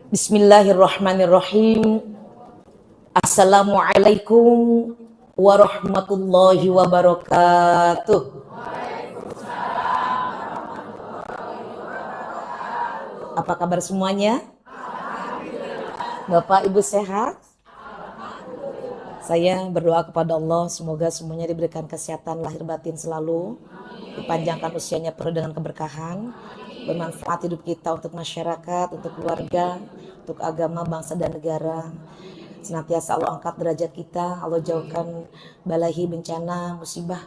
Bismillahirrahmanirrahim. Assalamualaikum warahmatullahi wabarakatuh. Apa kabar semuanya? Bapak Ibu sehat? Saya berdoa kepada Allah semoga semuanya diberikan kesehatan lahir batin selalu, dipanjangkan usianya penuh dengan keberkahan, bermanfaat hidup kita untuk masyarakat, untuk keluarga, untuk agama, bangsa dan negara. Senantiasa Allah angkat derajat kita, Allah jauhkan balahi, bencana, musibah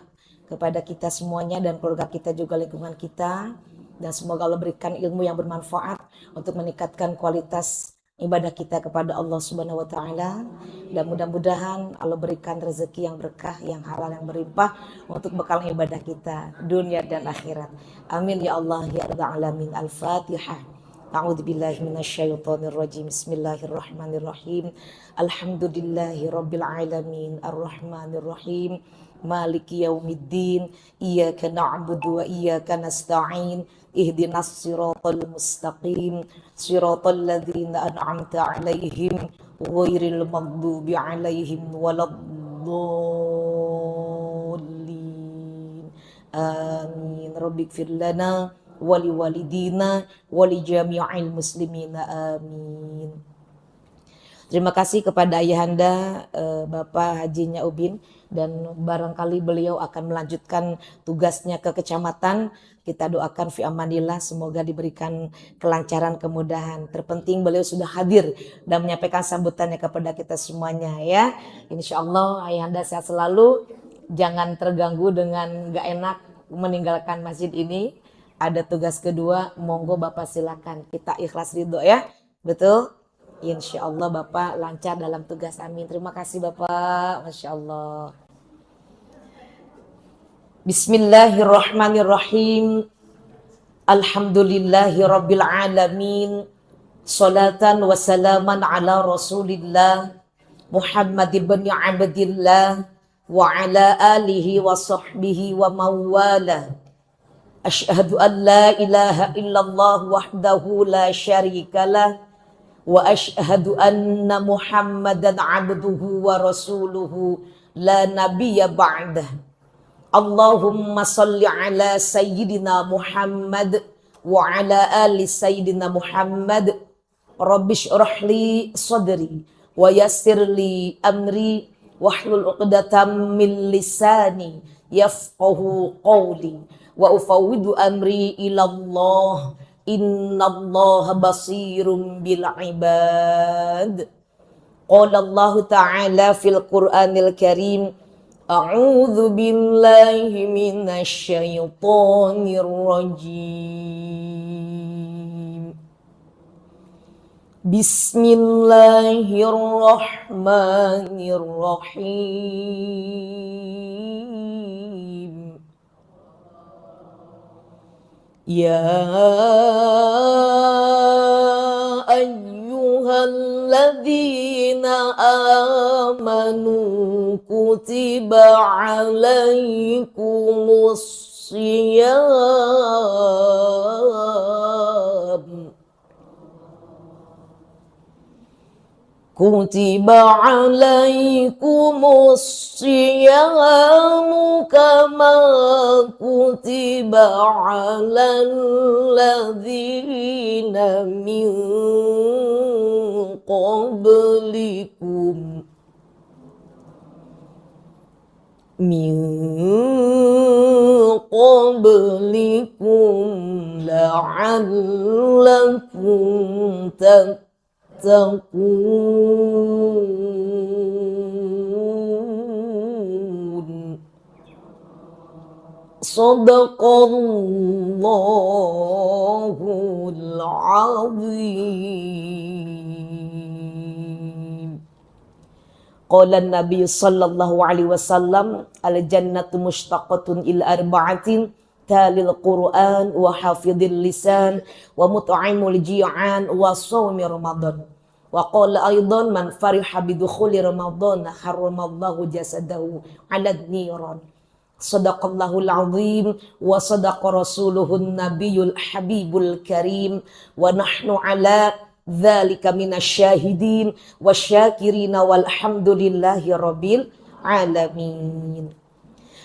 kepada kita semuanya dan keluarga kita juga lingkungan kita. Dan semoga Allah berikan ilmu yang bermanfaat untuk meningkatkan kualitas ibadah kita kepada Allah Subhanahu wa taala, dan mudah-mudahan Allah berikan rezeki yang berkah, yang halal, yang berlimpah untuk bekal ibadah kita dunia dan akhirat. Amin ya Allah ya rabbal alamin. Al-Fatihah. A'udzubillahi minasyaitonir rajim. Bismillahirrahmanirrahim. Alhamdulillahi rabbil alamin. Arrahmanir rahim. Maliki yaumiddin. Iyyaka na'budu wa iyyaka nasta'in. Ihdinas siratal mustaqim. Siratal ladzina an'amta 'alaihim ghairil maghdubi 'alaihim waladdallin. Amin. Rabbighfir lana wali walidina wali jami'il muslimina. Amin. Terima kasih kepada Ayahanda Bapak Haji Nyaubin, dan barangkali beliau akan melanjutkan tugasnya ke kecamatan. Kita doakan fi amanillah, semoga diberikan kelancaran, kemudahan. Terpenting beliau sudah hadir dan menyampaikan sambutannya kepada kita semuanya ya. Insya Allah Ayahanda sehat selalu, jangan terganggu dengan gak enak meninggalkan masjid ini. Ada tugas kedua, monggo Bapak silakan, kita ikhlas ridho ya. Betul? Insya Allah Bapak lancar dalam tugas, amin. Terima kasih Bapak, Masya Allah. Bismillahirrahmanirrahim. Alhamdulillahi rabbil alamin. Salatan wa salaman ala rasulillah Muhammad ibn Abdillah wa ala alihi wa sahbihi wa mawala. Asyhadu an la ilaha illallah wahdahu la syarikalah wa asyhadu anna Muhammadan abduhu wa rasuluhu la nabiyya ba'dah. Allahumma salli ala sayyidina Muhammad wa ala ali sayyidina Muhammad. Rabbi shrah li sadri wa yassir li amri wahlul 'uqdatam min lisani yafqahu qawli wa ufawwidu amri ila Allah. Innallaha basirum bil ibad. Qala Allah Ta'ala fil Qur'anil Karim, a'udzu billahi minasy syaithanir rajim. Bismillahirrahmanirrahim. Ya ayyuhalladzina amanu kutiba alaikumus syiyam. Kutiba alaikumus syiyamu kama kutiba alal ladzina min qablikum la'allakum tattaqun. Sadaqallahul azim. Qala Nabi sallallahu alaihi wasallam, al-jannatu mushtaqatun ila arba'atin, talil Qur'an wa hafidhil lisan wa mut'imul ji'an wa shaumi Ramadan. Wa qala aidan man fariha bidukhuli Ramadan haramallahu jasadahu 'ala niran. Sadaqallahul azim wa sadaqa rasuluhun nabiyul habibul karim wa nahnu ala dzalika minasyahidin wasyakirina walhamdulillahi rabbil alamin.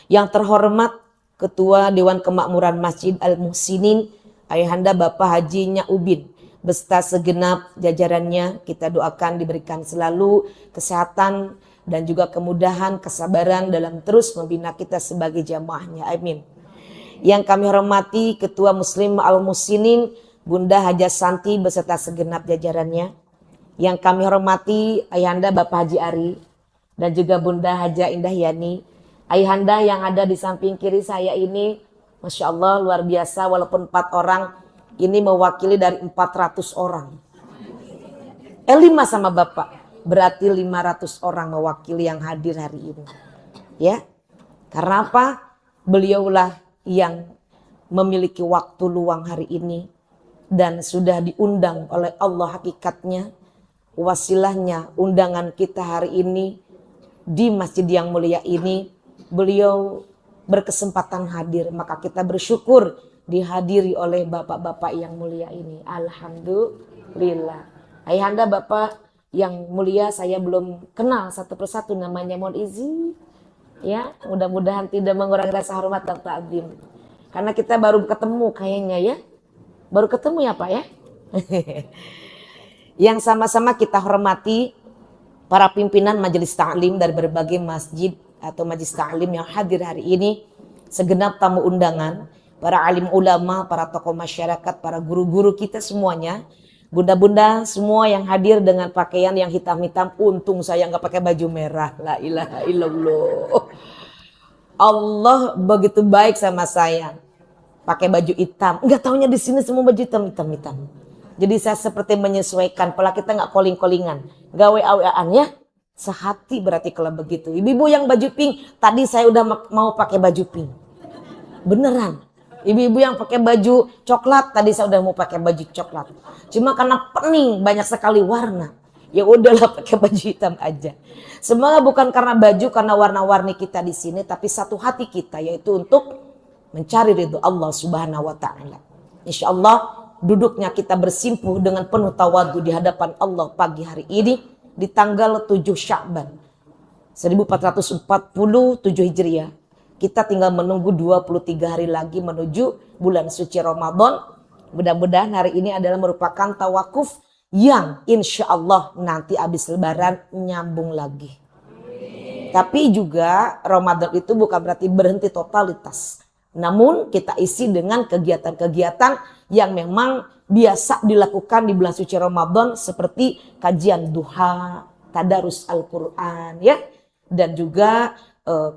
Yang terhormat Ketua Dewan Kemakmuran Masjid Al-Muhsinin Ayahanda Bapak Haji Nyak Ubin beserta segenap jajarannya, kita doakan diberikan selalu kesehatan dan juga kemudahan, kesabaran dalam terus membina kita sebagai jamaahnya. Amin. Yang kami hormati Ketua Muslim Al-Muhsinin Bunda Haja Santi beserta segenap jajarannya. Yang kami hormati Ayahanda Bapak Haji Ari dan juga Bunda Haja Indah Yani. Ayahanda yang ada di samping kiri saya ini, Masya Allah luar biasa, walaupun 4 orang, ini mewakili dari 400 orang. 5 sama Bapak, berarti 500 orang mewakili yang hadir hari ini. Ya, karena apa? Beliaulah yang memiliki waktu luang hari ini dan sudah diundang oleh Allah hakikatnya. Wasilahnya undangan kita hari ini di masjid yang mulia ini, beliau berkesempatan hadir, maka kita bersyukur dihadiri oleh bapak-bapak yang mulia ini. Alhamdulillah. Ayahanda Bapak yang mulia, saya belum kenal satu persatu namanya, mohon izin. Ya, mudah-mudahan tidak mengurangi rasa hormat dan ta'zim. Karena kita baru ketemu kayaknya ya. Baru ketemu ya Pak ya. Yang sama-sama kita hormati para pimpinan majelis ta'lim dari berbagai masjid atau majelis ta'lim yang hadir hari ini, segenap tamu undangan, para alim ulama, para tokoh masyarakat, para guru-guru kita semuanya, bunda-bunda semua yang hadir dengan pakaian yang hitam-hitam. Untung saya nggak pakai baju merah. La ilaha illallah. Allah begitu baik sama saya. Pakai baju hitam. Nggak taunya di sini semua baju hitam. Jadi saya seperti menyesuaikan. Pala kita nggak calling-callingan, gawe awean ya. Sehati berarti kalau begitu. Ibu-ibu yang baju pink, tadi saya udah mau pakai baju pink. Beneran. Ibu-ibu yang pakai baju coklat, tadi saya udah mau pakai baju coklat. Cuma karena pening banyak sekali warna, ya udahlah pakai baju hitam aja. Semoga bukan karena baju, karena warna-warni kita di sini, tapi satu hati kita, yaitu untuk mencari ridho Allah Subhanahu wa taala. Insyaallah duduknya kita bersimpuh dengan penuh tawadu di hadapan Allah pagi hari ini di tanggal 7 Sya'ban 1447 Hijriah. Kita tinggal menunggu 23 hari lagi menuju bulan suci Ramadan. Mudah-mudahan hari ini adalah merupakan tawakuf yang insya Allah nanti habis lebaran nyambung lagi. Tapi juga Ramadan itu bukan berarti berhenti totalitas. Namun kita isi dengan kegiatan-kegiatan yang memang biasa dilakukan di bulan suci Ramadan, seperti kajian duha, tadarus Al-Quran ya, dan juga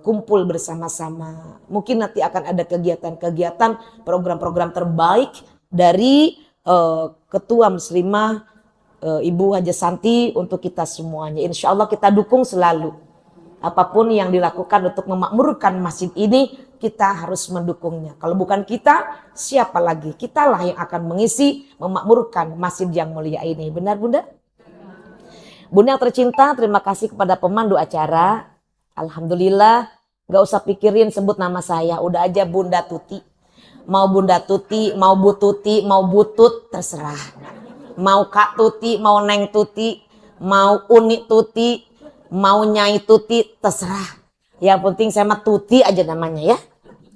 kumpul bersama-sama. Mungkin nanti akan ada kegiatan-kegiatan, program-program terbaik dari Ketua Muslimah Ibu Haja Santi untuk kita semuanya. Insya Allah kita dukung selalu. Apapun yang dilakukan untuk memakmurkan masjid ini, kita harus mendukungnya. Kalau bukan kita, siapa lagi? Kitalah yang akan mengisi, memakmurkan masjid yang mulia ini. Benar Bunda? Bunda yang tercinta, terima kasih kepada pemandu acara. Alhamdulillah, gak usah pikirin sebut nama saya, udah aja Bunda Tuti. Mau Bunda Tuti, mau Bu Tuti, mau Butut, terserah. Mau Kak Tuti, mau Neng Tuti, mau Uni Tuti, mau Nyai Tuti, terserah. Yang penting saya mah Tuti aja namanya ya.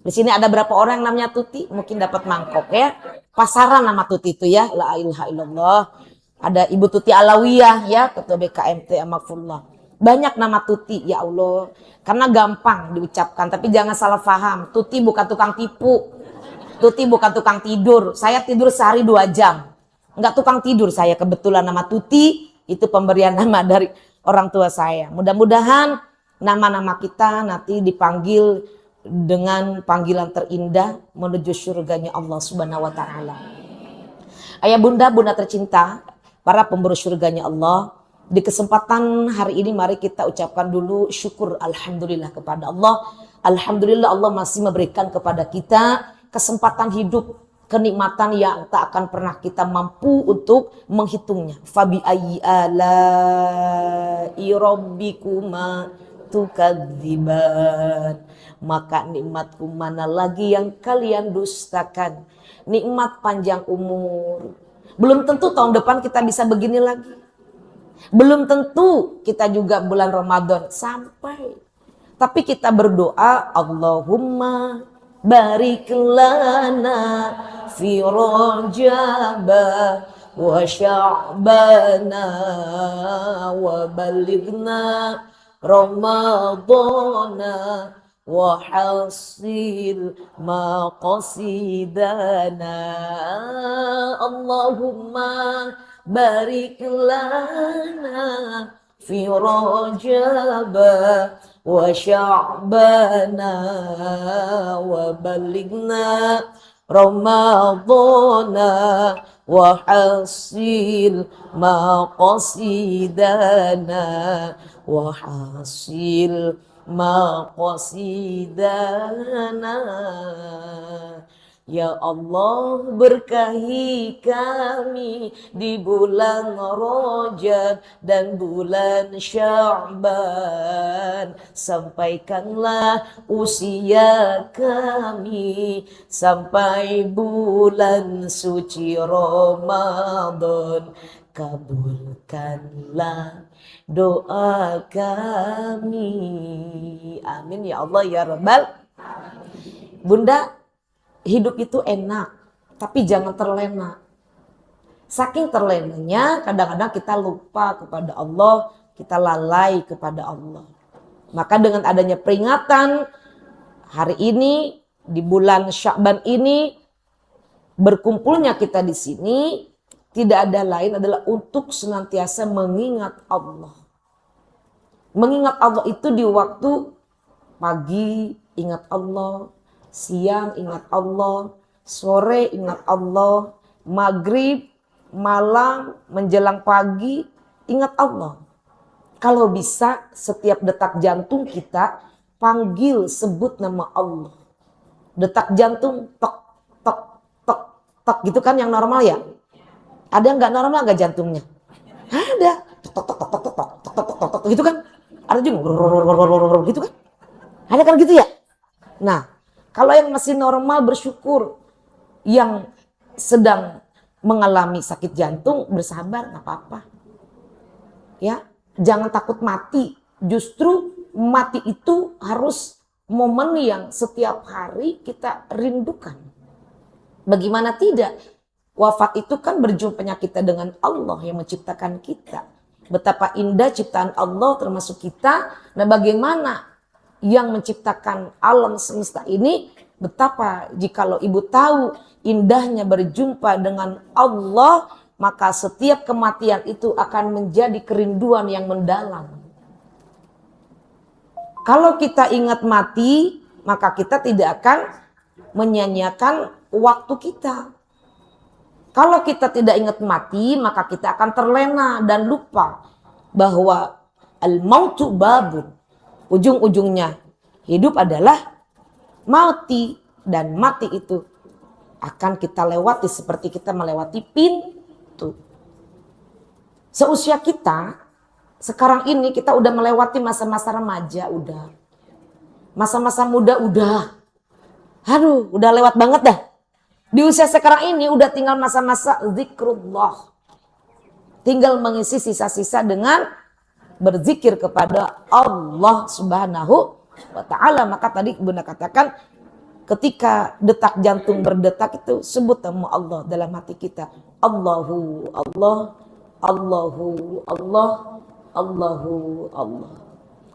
Di sini ada berapa orang yang namanya Tuti? Mungkin dapat mangkok ya. Pasaran nama Tuti itu ya. La ilaha illallah. Ada Ibu Tuti Alawiyah ya, Ketua BKMT Amakfullah. Banyak nama Tuti, ya Allah. Karena gampang diucapkan, tapi jangan salah paham. Tuti bukan tukang tipu. Tuti bukan tukang tidur. Saya tidur sehari 2 jam. Enggak tukang tidur saya. Kebetulan nama Tuti itu pemberian nama dari orang tua saya. Mudah-mudahan nama-nama kita nanti dipanggil dengan panggilan terindah menuju surganya Allah Subhanahu wa taala. Ayah bunda, bunda tercinta, para pemburu surganya Allah. Di kesempatan hari ini mari kita ucapkan dulu syukur alhamdulillah kepada Allah. Alhamdulillah Allah masih memberikan kepada kita kesempatan hidup, kenikmatan yang tak akan pernah kita mampu untuk menghitungnya. Fabi ayyi ala'i rabbikuma tukadziban. Maka nikmatku mana lagi yang kalian dustakan? Nikmat panjang umur, Belum tentu tahun depan kita bisa begini lagi. Belum tentu kita juga bulan Ramadan sampai. Tapi kita berdoa, Allahumma barik lana fi Rajab wa Sya'bana wa balighna Ramadana wa hasil maqasidana. Allahumma barik lana fi Rajab wa Sya'bana wa balighna Ramadana wa hasil maqasidana wa hasil maqasidana. Ya Allah, berkahi kami di bulan Rajab dan bulan Sya'ban. Sampaikanlah usia kami sampai bulan suci Ramadan. Kabulkanlah doa kami. Amin ya Allah ya Rabbal. Bunda, hidup itu enak, tapi jangan terlena. Saking terlenanya, kadang-kadang kita lupa kepada Allah, kita lalai kepada Allah. Maka dengan adanya peringatan hari ini, di bulan Sya'ban ini, berkumpulnya kita di sini, tidak ada lain adalah untuk senantiasa mengingat Allah. Mengingat Allah itu di waktu pagi, ingat Allah. Siang ingat Allah, sore ingat Allah, maghrib, malam, menjelang pagi ingat Allah. Kalau bisa setiap detak jantung kita panggil sebut nama Allah. Detak jantung tok tok tok tok gitu kan yang normal ya? Ada yang nggak normal nggak jantungnya? Ada. Tok tok tok tok tok tok tok tok tok tok gitu kan? Ada juga gitu kan? Ada kan gitu ya? Nah, kalau yang masih normal bersyukur, yang sedang mengalami sakit jantung bersabar, nggak apa-apa. Ya, jangan takut mati. Justru mati itu harus momen yang setiap hari kita rindukan. Bagaimana tidak? Wafat itu kan berjumpanya kita dengan Allah yang menciptakan kita. Betapa indah ciptaan Allah termasuk kita. Nah, bagaimana yang menciptakan alam semesta ini, betapa jikalau ibu tahu indahnya berjumpa dengan Allah, maka setiap kematian itu akan menjadi kerinduan yang mendalam. Kalau kita ingat mati, maka kita tidak akan menyanyiakan waktu kita. Kalau kita tidak ingat mati, maka kita akan terlena dan lupa bahwa al-mautu babun. Ujung-ujungnya hidup adalah mati, dan mati itu akan kita lewati seperti kita melewati pintu. Seusia kita sekarang ini kita udah melewati masa-masa remaja, udah masa-masa muda, udah udah lewat banget dah. Di usia sekarang ini udah tinggal masa-masa zikrullah, tinggal mengisi sisa-sisa dengan berzikir kepada Allah Subhanahu wa ta'ala. Maka tadi Bunda katakan, ketika detak jantung berdetak itu sebut nama Allah dalam hati kita. Allahu Allah, Allahu Allah, Allahu Allah.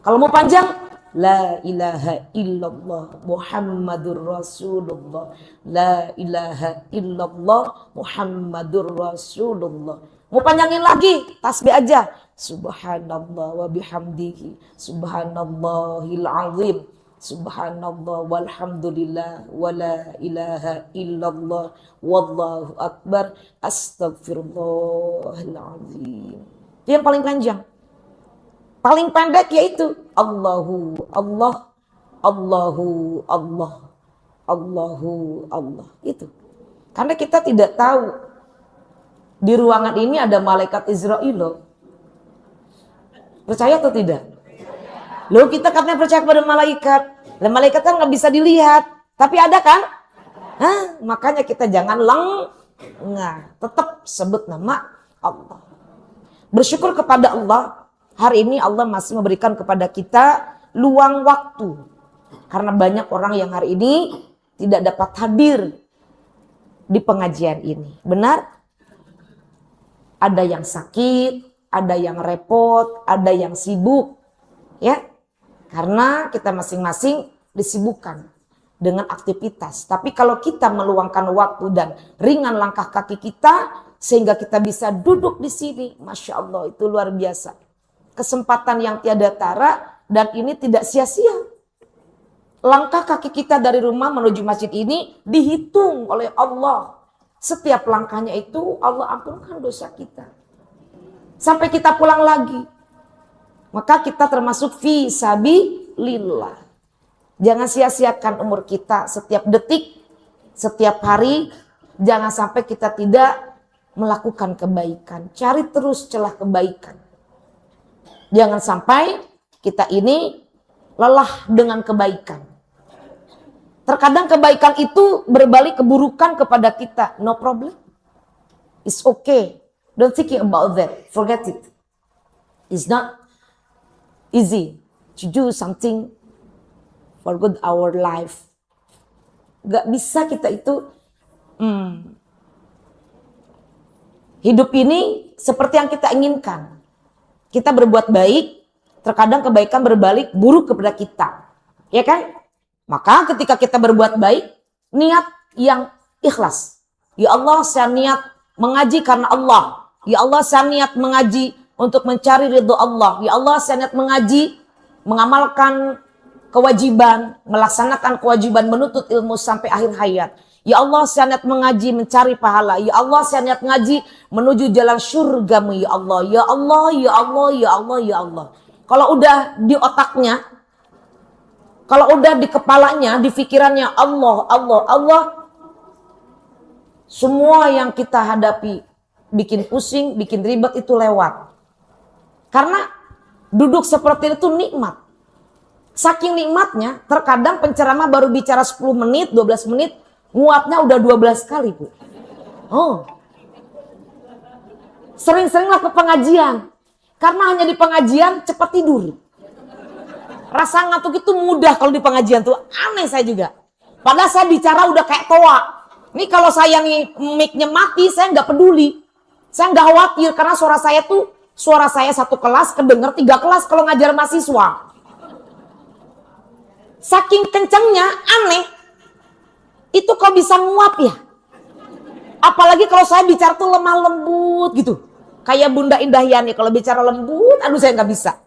Kalau mau panjang, la ilaha illallah Muhammadur Rasulullah, la ilaha illallah Muhammadur Rasulullah. Mau panjangin lagi, tasbih aja. Subhanallah wa bihamdihi, subhanallahil azim, subhanallah walhamdulillah wa la ilaha illallah wallahu akbar, astagfirullahal azim. Itu yang paling panjang. Paling pendek yaitu Allahu Allah, Allahu Allah, Allahu Allah. Itu. Karena kita tidak tahu di ruangan ini ada malaikat Israel loh. Percaya atau tidak? Loh, kita katanya percaya kepada malaikat. Dan malaikat kan nggak bisa dilihat, tapi ada kan? Makanya kita jangan Nah, tetap sebut nama Allah. Bersyukur kepada Allah, hari ini Allah masih memberikan kepada kita luang waktu. Karena banyak orang yang hari ini tidak dapat hadir di pengajian ini. Benar? Ada yang sakit, ada yang repot, ada yang sibuk. Ya, karena kita masing-masing disibukkan dengan aktivitas. Tapi kalau kita meluangkan waktu dan ringan langkah kaki kita, sehingga kita bisa duduk di sini, Masya Allah, itu luar biasa. Kesempatan yang tiada tara, dan ini tidak sia-sia. Langkah kaki kita dari rumah menuju masjid ini dihitung oleh Allah. Setiap langkahnya itu Allah ampunkan dosa kita. Sampai kita pulang lagi. Maka kita termasuk fi sabilillah. Jangan sia-siakan umur kita setiap detik, setiap hari. Jangan sampai kita tidak melakukan kebaikan. Cari terus celah kebaikan. Jangan sampai kita ini lelah dengan kebaikan. Terkadang kebaikan itu berbalik keburukan kepada kita. No problem. It's okay. Don't thinking about that. Forget it. It's not easy to do something for good our life. Gak bisa kita itu hidup ini seperti yang kita inginkan. Kita berbuat baik, terkadang kebaikan berbalik buruk kepada kita. Ya kan? Maka ketika kita berbuat baik, niat yang ikhlas. Ya Allah, saya niat mengaji karena Allah. Ya Allah, saya niat mengaji untuk mencari ridho Allah. Ya Allah, saya niat mengaji, mengamalkan kewajiban, melaksanakan kewajiban menuntut ilmu sampai akhir hayat. Ya Allah, saya niat mengaji, mencari pahala. Ya Allah, saya niat mengaji menuju jalan surgamu. Ya Allah, ya Allah, ya Allah, ya Allah, ya Allah. Kalau udah di otaknya, kalau udah di kepalanya, di pikirannya Allah, Allah, Allah, semua yang kita hadapi, bikin pusing, bikin ribet itu lewat. Karena duduk seperti itu nikmat. Saking nikmatnya, terkadang penceramah baru bicara 10 menit, 12 menit, nguapnya udah 12 kali, Bu. Oh. Sering-seringlah ke pengajian. Karena hanya di pengajian cepat tidur. Rasa ngantuk itu mudah kalau di pengajian tuh. Aneh saya juga. Padahal saya bicara udah kayak toa. Ini kalau saya nih mic-nya mati, saya nggak peduli. Saya nggak khawatir karena suara saya satu kelas kedenger 3 kelas kalau ngajar mahasiswa. Saking kencengnya, aneh. Itu kok bisa nguap ya? Apalagi kalau saya bicara tuh lemah lembut gitu. Kayak Bunda Indah Yani kalau bicara lembut, aduh saya nggak bisa.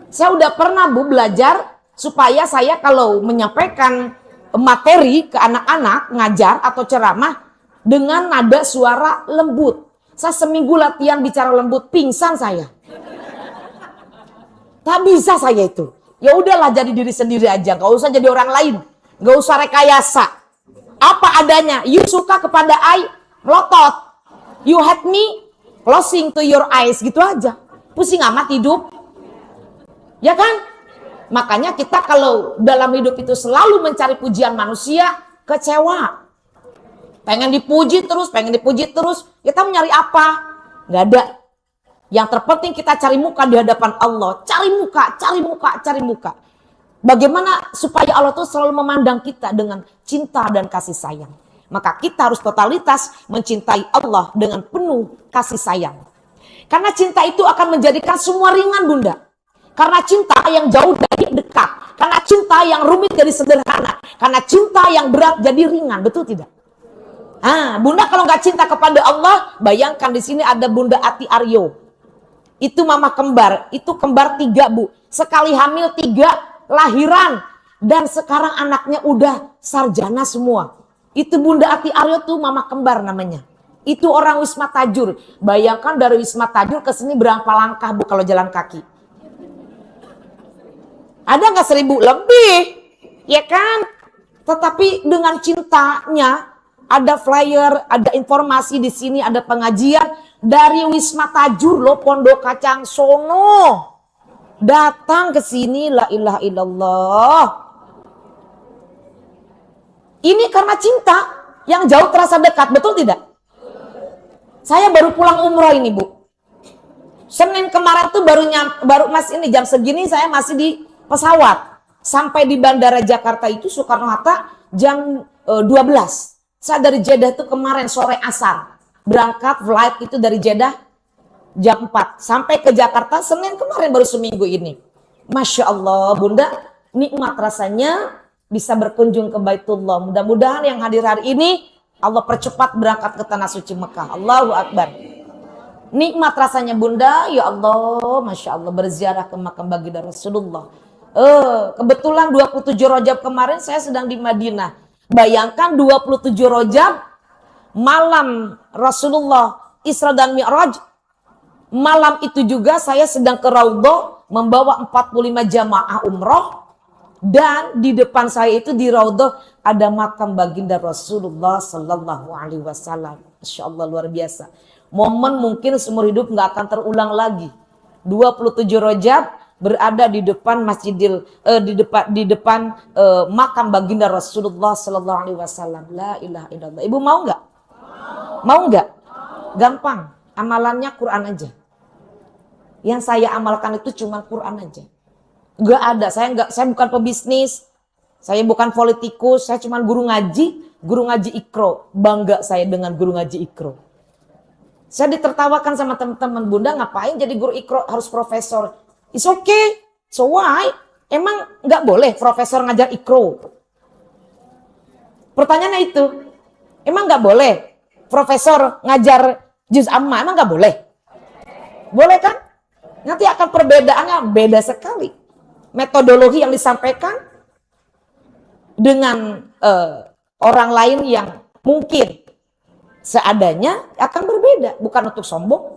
Saya udah pernah, Bu, belajar supaya saya kalau menyampaikan materi ke anak-anak, ngajar atau ceramah dengan nada suara lembut. Saya seminggu latihan bicara lembut, pingsan saya. Tak bisa saya itu. Ya udahlah jadi diri sendiri aja, gak usah jadi orang lain. Gak usah rekayasa. Apa adanya, you suka kepada I, melotot. You hate me, closing to your eyes, gitu aja. Pusing amat hidup. Ya kan? Makanya kita kalau dalam hidup itu selalu mencari pujian manusia, kecewa. Pengen dipuji terus, kita mau nyari apa? Gak ada. Yang terpenting kita cari muka di hadapan Allah. Cari muka. Bagaimana supaya Allah tuh selalu memandang kita dengan cinta dan kasih sayang. Maka kita harus totalitas mencintai Allah dengan penuh kasih sayang. Karena cinta itu akan menjadikan semua ringan, Bunda. Karena cinta yang jauh dari dekat. Karena cinta yang rumit jadi sederhana. Karena cinta yang berat jadi ringan. Betul tidak? Bunda kalau nggak cinta kepada Allah, bayangkan di sini ada Bunda Ati Aryo. Itu mama kembar. Itu kembar 3, Bu. Sekali hamil 3, lahiran. Dan sekarang anaknya udah sarjana semua. Itu Bunda Ati Aryo tuh mama kembar namanya. Itu orang Wisma Tajur. Bayangkan dari Wisma Tajur ke sini berapa langkah, Bu, kalau jalan kaki? Ada nggak 1000 lebih? Ya kan? Tetapi dengan cintanya, ada flyer, ada informasi di sini, ada pengajian dari Wisma Tajur loh, Pondok Kacang sono. Datang ke sini, la ilaha illallah. Ini karena cinta yang jauh terasa dekat, betul tidak? Saya baru pulang umroh ini, Bu. Senin kemarin tuh baru masih ini jam segini saya masih di pesawat. Sampai di Bandara Jakarta itu Soekarno-Hatta jam 12. Saya dari Jeddah tuh kemarin sore asar. Berangkat flight itu dari Jeddah jam 4. Sampai ke Jakarta Senin kemarin baru seminggu ini. Masya Allah, Bunda, nikmat rasanya bisa berkunjung ke Baitullah. Mudah-mudahan yang hadir hari ini Allah percepat berangkat ke Tanah Suci Mekah. Allahu Akbar. Nikmat rasanya Bunda, ya Allah, Masya Allah berziarah ke makam baginda Rasulullah. Kebetulan 27 Rajab kemarin saya sedang di Madinah. Bayangkan 27 Rajab malam Rasulullah Isra dan Mi'raj. Malam itu juga saya sedang ke Raudhah membawa 45 jamaah umroh. Dan di depan saya itu di Raudhah ada makam baginda Rasulullah Sallallahu Alaihi Wasallam. Masya Allah luar biasa. Momen mungkin seumur hidup nggak akan terulang lagi. 27 Rajab berada di depan di depan makam baginda Rasulullah Sallallahu Alaihi Wasallam. La ilaha illallah. Ibu mau nggak? Mau nggak? Gampang. Amalannya Quran aja. Yang saya amalkan itu cuma Quran aja. Gak ada, saya bukan pebisnis, saya bukan politikus, saya cuma guru ngaji Iqra. Bangga saya dengan guru ngaji Iqra. Saya ditertawakan sama teman-teman, Bunda ngapain jadi guru Iqra harus profesor? It's okay, so why? Emang nggak boleh profesor ngajar Iqra? Pertanyaannya itu, emang nggak boleh profesor ngajar juz amma? Emang nggak boleh? Boleh kan? Nanti akan perbedaannya beda sekali. Metodologi yang disampaikan dengan orang lain yang mungkin seadanya akan berbeda. Bukan untuk sombong,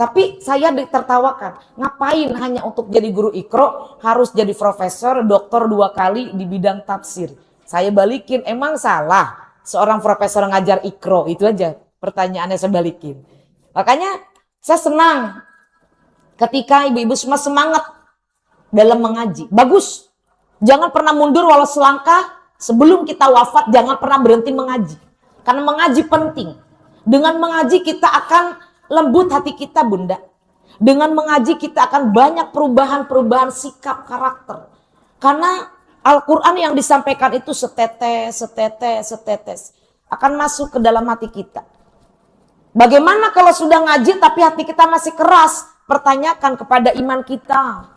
tapi saya ditertawakan. Ngapain hanya untuk jadi guru Iqra harus jadi profesor, doktor 2 kali di bidang tafsir? Saya balikin, emang salah seorang profesor ngajar Iqra? Itu aja pertanyaannya saya balikin. Makanya saya senang ketika ibu-ibu semua semangat dalam mengaji. Bagus. Jangan pernah mundur walau selangkah sebelum kita wafat, jangan pernah berhenti mengaji. Karena mengaji penting. Dengan mengaji kita akan lembut hati kita, Bunda. Dengan mengaji kita akan banyak perubahan-perubahan sikap karakter. Karena Al-Quran yang disampaikan itu setetes akan masuk ke dalam hati kita. Bagaimana kalau sudah ngaji tapi hati kita masih keras? Pertanyakan kepada iman kita.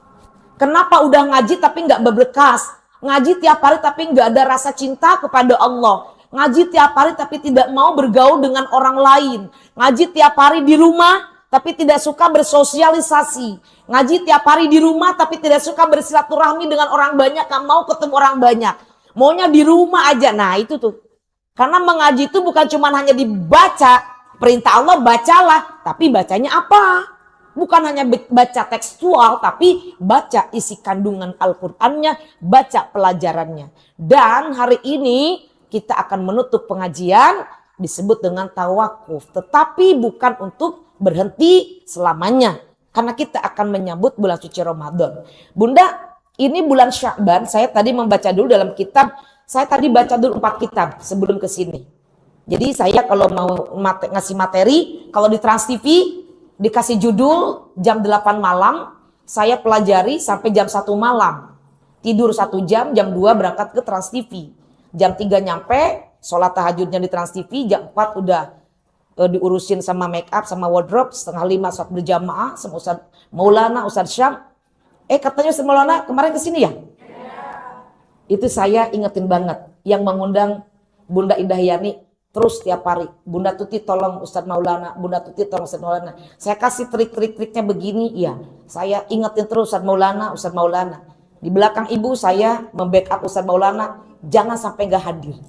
Kenapa udah ngaji tapi nggak berbekas? Ngaji tiap hari tapi nggak ada rasa cinta kepada Allah. Ngaji tiap hari tapi tidak mau bergaul dengan orang lain. Ngaji tiap hari di rumah tapi tidak suka bersosialisasi. Ngaji tiap hari di rumah tapi tidak suka bersilaturahmi dengan orang banyak. Gak mau ketemu orang banyak. Maunya di rumah aja. Nah itu tuh. Karena mengaji itu bukan cuma hanya dibaca. Perintah Allah bacalah. Tapi bacanya apa? Bukan hanya baca tekstual, tapi baca isi kandungan Al-Qur'annya, baca pelajarannya. Dan hari ini kita akan menutup pengajian disebut dengan tawakuf. Tetapi bukan untuk berhenti selamanya. Karena kita akan menyambut bulan suci Ramadan. Bunda, ini bulan Sya'ban, saya tadi membaca dulu dalam kitab. Saya tadi baca dulu 4 kitab sebelum ke sini. Jadi saya kalau mau ngasih materi, kalau di Trans TV, dikasih judul jam 8 malam, saya pelajari sampai jam 1 malam. Tidur 1 jam, jam 2 berangkat ke Trans TV. Jam 3 nyampe, sholat tahajudnya di Trans TV, jam 4 udah diurusin sama make up, sama wardrobe, setengah 5 sholat berjamaah, sama Ustaz Maulana, Ustaz Syam. Katanya Ustaz Maulana kemarin kesini ya? Itu saya ingetin banget, yang mengundang Bunda Indah Yani, terus tiap hari, Bunda Tuti tolong Ustadz Maulana, Bunda Tuti tolong Ustadz Maulana. Saya kasih trik-triknya begini, iya. Saya ingetin terus Ustadz Maulana, Ustadz Maulana. Di belakang ibu saya membackup Ustadz Maulana, jangan sampai gak hadir.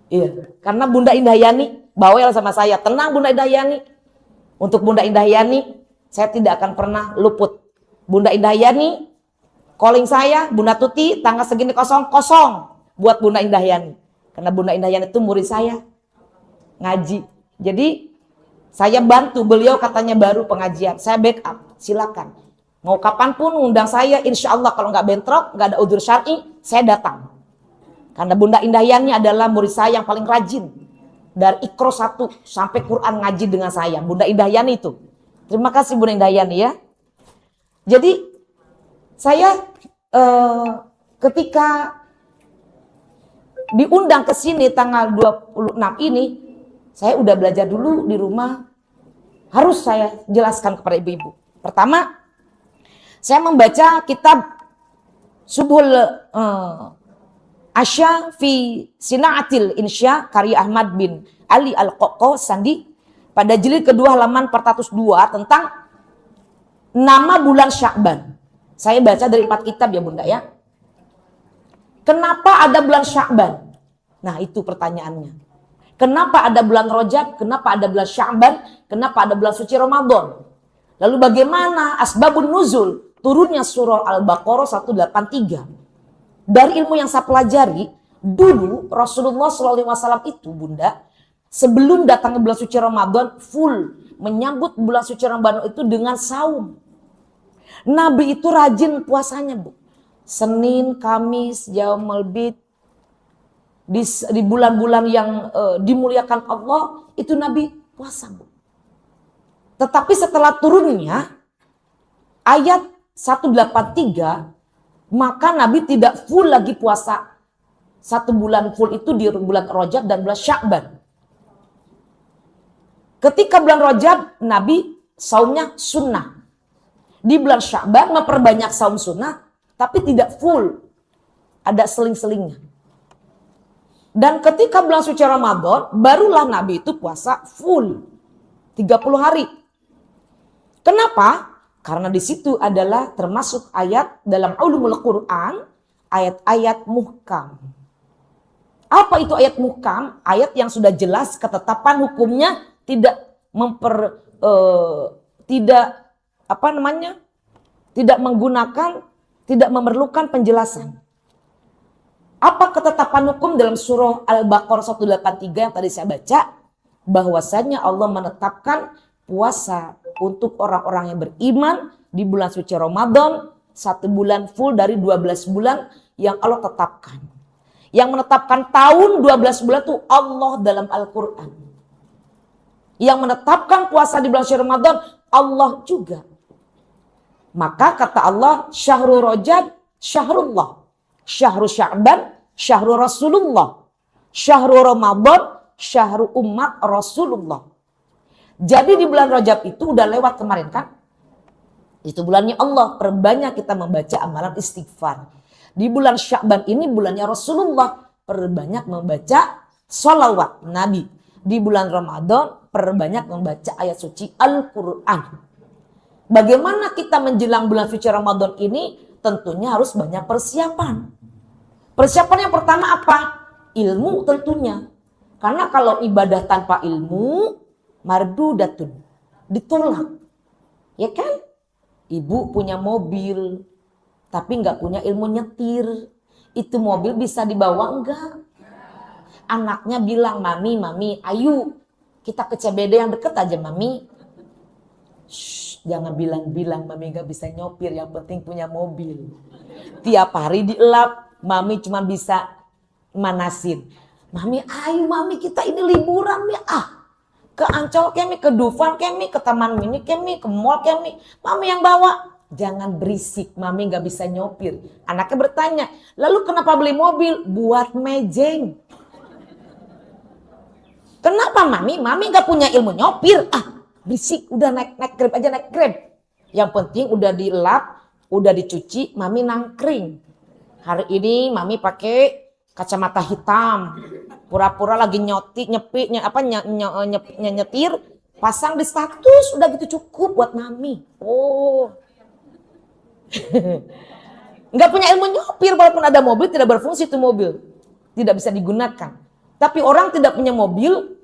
Iya, karena Bunda Indah Yani bawel sama saya, tenang Bunda Indah Yani. Untuk Bunda Indah Yani, saya tidak akan pernah luput. Bunda Indah Yani, calling saya, Bunda Tuti, tanggal segini kosong buat Bunda Indah Yani. Karena Bunda Indah Yani itu murid saya, ngaji. Jadi saya bantu beliau, katanya baru pengajian. Saya backup, silakan. Mau kapanpun undang saya, insya Allah kalau nggak bentrok, nggak ada udzur syar'i, saya datang. Karena Bunda Indah Yani adalah murid saya yang paling rajin. Dari Iqra 1 sampai Quran ngaji dengan saya, Bunda Indah Yani itu. Terima kasih Bunda Indah Yani ya. Jadi saya ketika diundang ke sini tanggal 26 ini, saya udah belajar dulu di rumah. Harus saya jelaskan kepada ibu-ibu. Pertama, saya membaca kitab Subhul Asya fi Sinaatil Insya karya Ahmad bin Ali Al-Qoqo Sandi pada jilid kedua halaman 402 tentang nama bulan Sya'ban. Saya baca dari 4 kitab ya Bunda ya. Kenapa ada bulan Sya'ban? Nah itu pertanyaannya. Kenapa ada bulan Rajab? Kenapa ada bulan Sya'ban? Kenapa ada bulan suci Ramadan? Lalu bagaimana asbabun nuzul? Turunnya surah Al-Baqarah 183. Dari ilmu yang saya pelajari, dulu Rasulullah SAW itu Bunda, sebelum datangnya bulan suci Ramadan, full menyambut bulan suci Ramadan itu dengan saum. Nabi itu rajin puasanya Bu. Senin, Kamis, Yaumul Bid, di bulan-bulan yang dimuliakan Allah, itu Nabi puasa Bu. Tetapi setelah turunnya ayat 183, maka Nabi tidak full lagi puasa. 1 bulan full itu di bulan Rajab dan bulan Sya'ban. Ketika bulan Rajab, Nabi saumnya sunnah. Di bulan Sya'ban memperbanyak saum sunnah, tapi tidak full. Ada seling-selingnya. Dan ketika bulan suci Ramadan, barulah Nabi itu puasa full. 30 hari. Kenapa? Karena di situ adalah termasuk ayat dalam ulumul Quran, ayat-ayat muhkam. Apa itu ayat muhkam? Ayat yang sudah jelas ketetapan hukumnya tidak tidak menggunakan, tidak memerlukan penjelasan. Apa ketetapan hukum dalam surah Al-Baqarah 183 yang tadi saya baca? Bahwasanya Allah menetapkan puasa untuk orang-orang yang beriman di bulan suci Ramadan, 1 bulan full dari 12 bulan yang Allah tetapkan. Yang menetapkan tahun 12 bulan itu Allah dalam Al-Quran. Yang menetapkan puasa di bulan suci Ramadan Allah juga. Maka kata Allah, Syahrul Rajab, Syahrullah. Syahrul Sya'ban, Syahrul Rasulullah. Syahrul Ramadan, Syahrul Umat Rasulullah. Jadi di bulan Rajab itu udah lewat kemarin kan? Itu bulannya Allah, perbanyak kita membaca amalan istighfar. Di bulan Sya'ban ini bulannya Rasulullah, perbanyak membaca sholawat Nabi. Di bulan Ramadan, perbanyak membaca ayat suci Al-Quran. Bagaimana kita menjelang bulan suci Ramadan ini? Tentunya harus banyak persiapan. Persiapan yang pertama apa? Ilmu tentunya. Karena kalau ibadah tanpa ilmu, mardudatun, ditolak. Ya kan? Ibu punya mobil, tapi nggak punya ilmu nyetir. Itu mobil bisa dibawa enggak? Anaknya bilang, mami, ayo kita ke CBD yang deket aja mami. Shh, jangan bilang-bilang mami nggak bisa nyopir, yang penting punya mobil. Tiap hari dielap, mami cuma bisa manasin. Mami, ayo mami kita ini liburan nih ke Ancol kemi, ke Dufan kemi, ke Taman Mini kemi, ke mall kemi. Mami yang bawa. Jangan berisik, mami nggak bisa nyopir. Anaknya bertanya, lalu kenapa beli mobil? Buat mejeng. Kenapa mami? Mami nggak punya ilmu nyopir. Berisik, udah naik Grab aja, naik Grab. Yang penting udah dilap, udah dicuci, mami nangkring. Hari ini mami pakai kacamata hitam. Pura-pura lagi nyetir, pasang di status, udah gitu cukup buat mami. Oh. Nggak punya ilmu nyopir, walaupun ada mobil tidak berfungsi itu mobil. Tidak bisa digunakan. Tapi orang tidak punya mobil,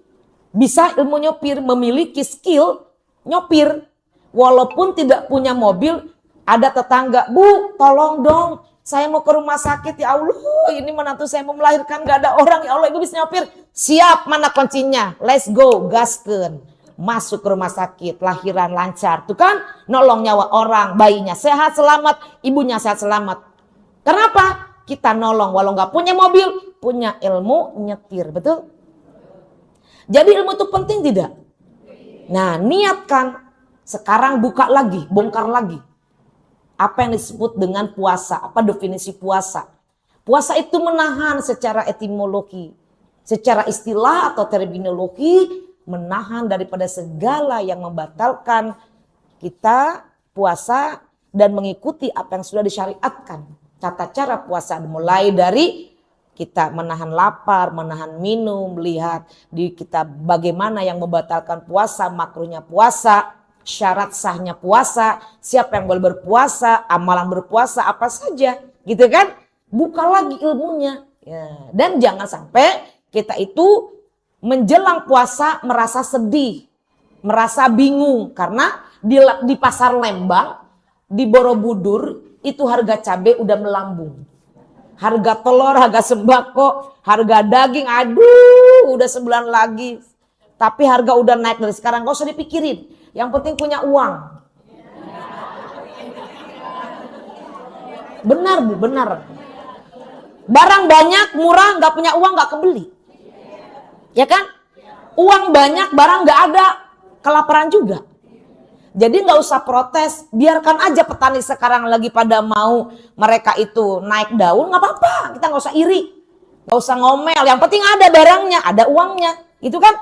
bisa ilmu nyopir, memiliki skill nyopir. Walaupun tidak punya mobil, ada tetangga, Bu tolong dong, saya mau ke rumah sakit ya Allah, ini menantu saya mau melahirkan, gak ada orang, ya Allah ibu bisa nyopir. Siap, mana kuncinya? Let's go, gaskeun. Masuk ke rumah sakit, lahiran lancar. Tuh kan, nolong nyawa orang, bayinya sehat selamat, ibunya sehat selamat. Kenapa? Kita nolong, walau gak punya mobil, punya ilmu nyetir, betul? Jadi ilmu itu penting tidak? Nah, niatkan. Sekarang buka lagi, bongkar lagi. Apa yang disebut dengan puasa? Apa definisi puasa? Puasa itu menahan secara etimologi. Secara istilah atau terminologi, menahan daripada segala yang membatalkan kita puasa dan mengikuti apa yang sudah disyariatkan. Tata cara puasa mulai dari kita menahan lapar, menahan minum, lihat di kita bagaimana yang membatalkan puasa, makruhnya puasa, syarat sahnya puasa, siapa yang boleh berpuasa, amalan berpuasa apa saja, gitu kan? Buka lagi ilmunya. Ya. Dan jangan sampai kita itu menjelang puasa merasa sedih, merasa bingung karena di pasar Lembang, di Borobudur itu harga cabai udah melambung. Harga telur, harga sembako, harga daging, aduh udah sebulan lagi. Tapi harga udah naik dari sekarang, gak usah dipikirin. Yang penting punya uang. Benar Bu, benar. Barang banyak, murah, gak punya uang gak kebeli. Ya kan? Uang banyak, barang gak ada, kelaparan juga. Jadi nggak usah protes, biarkan aja petani sekarang lagi pada mau mereka itu naik daun, nggak apa-apa, kita nggak usah iri, nggak usah ngomel, yang penting ada barangnya, ada uangnya, itu kan?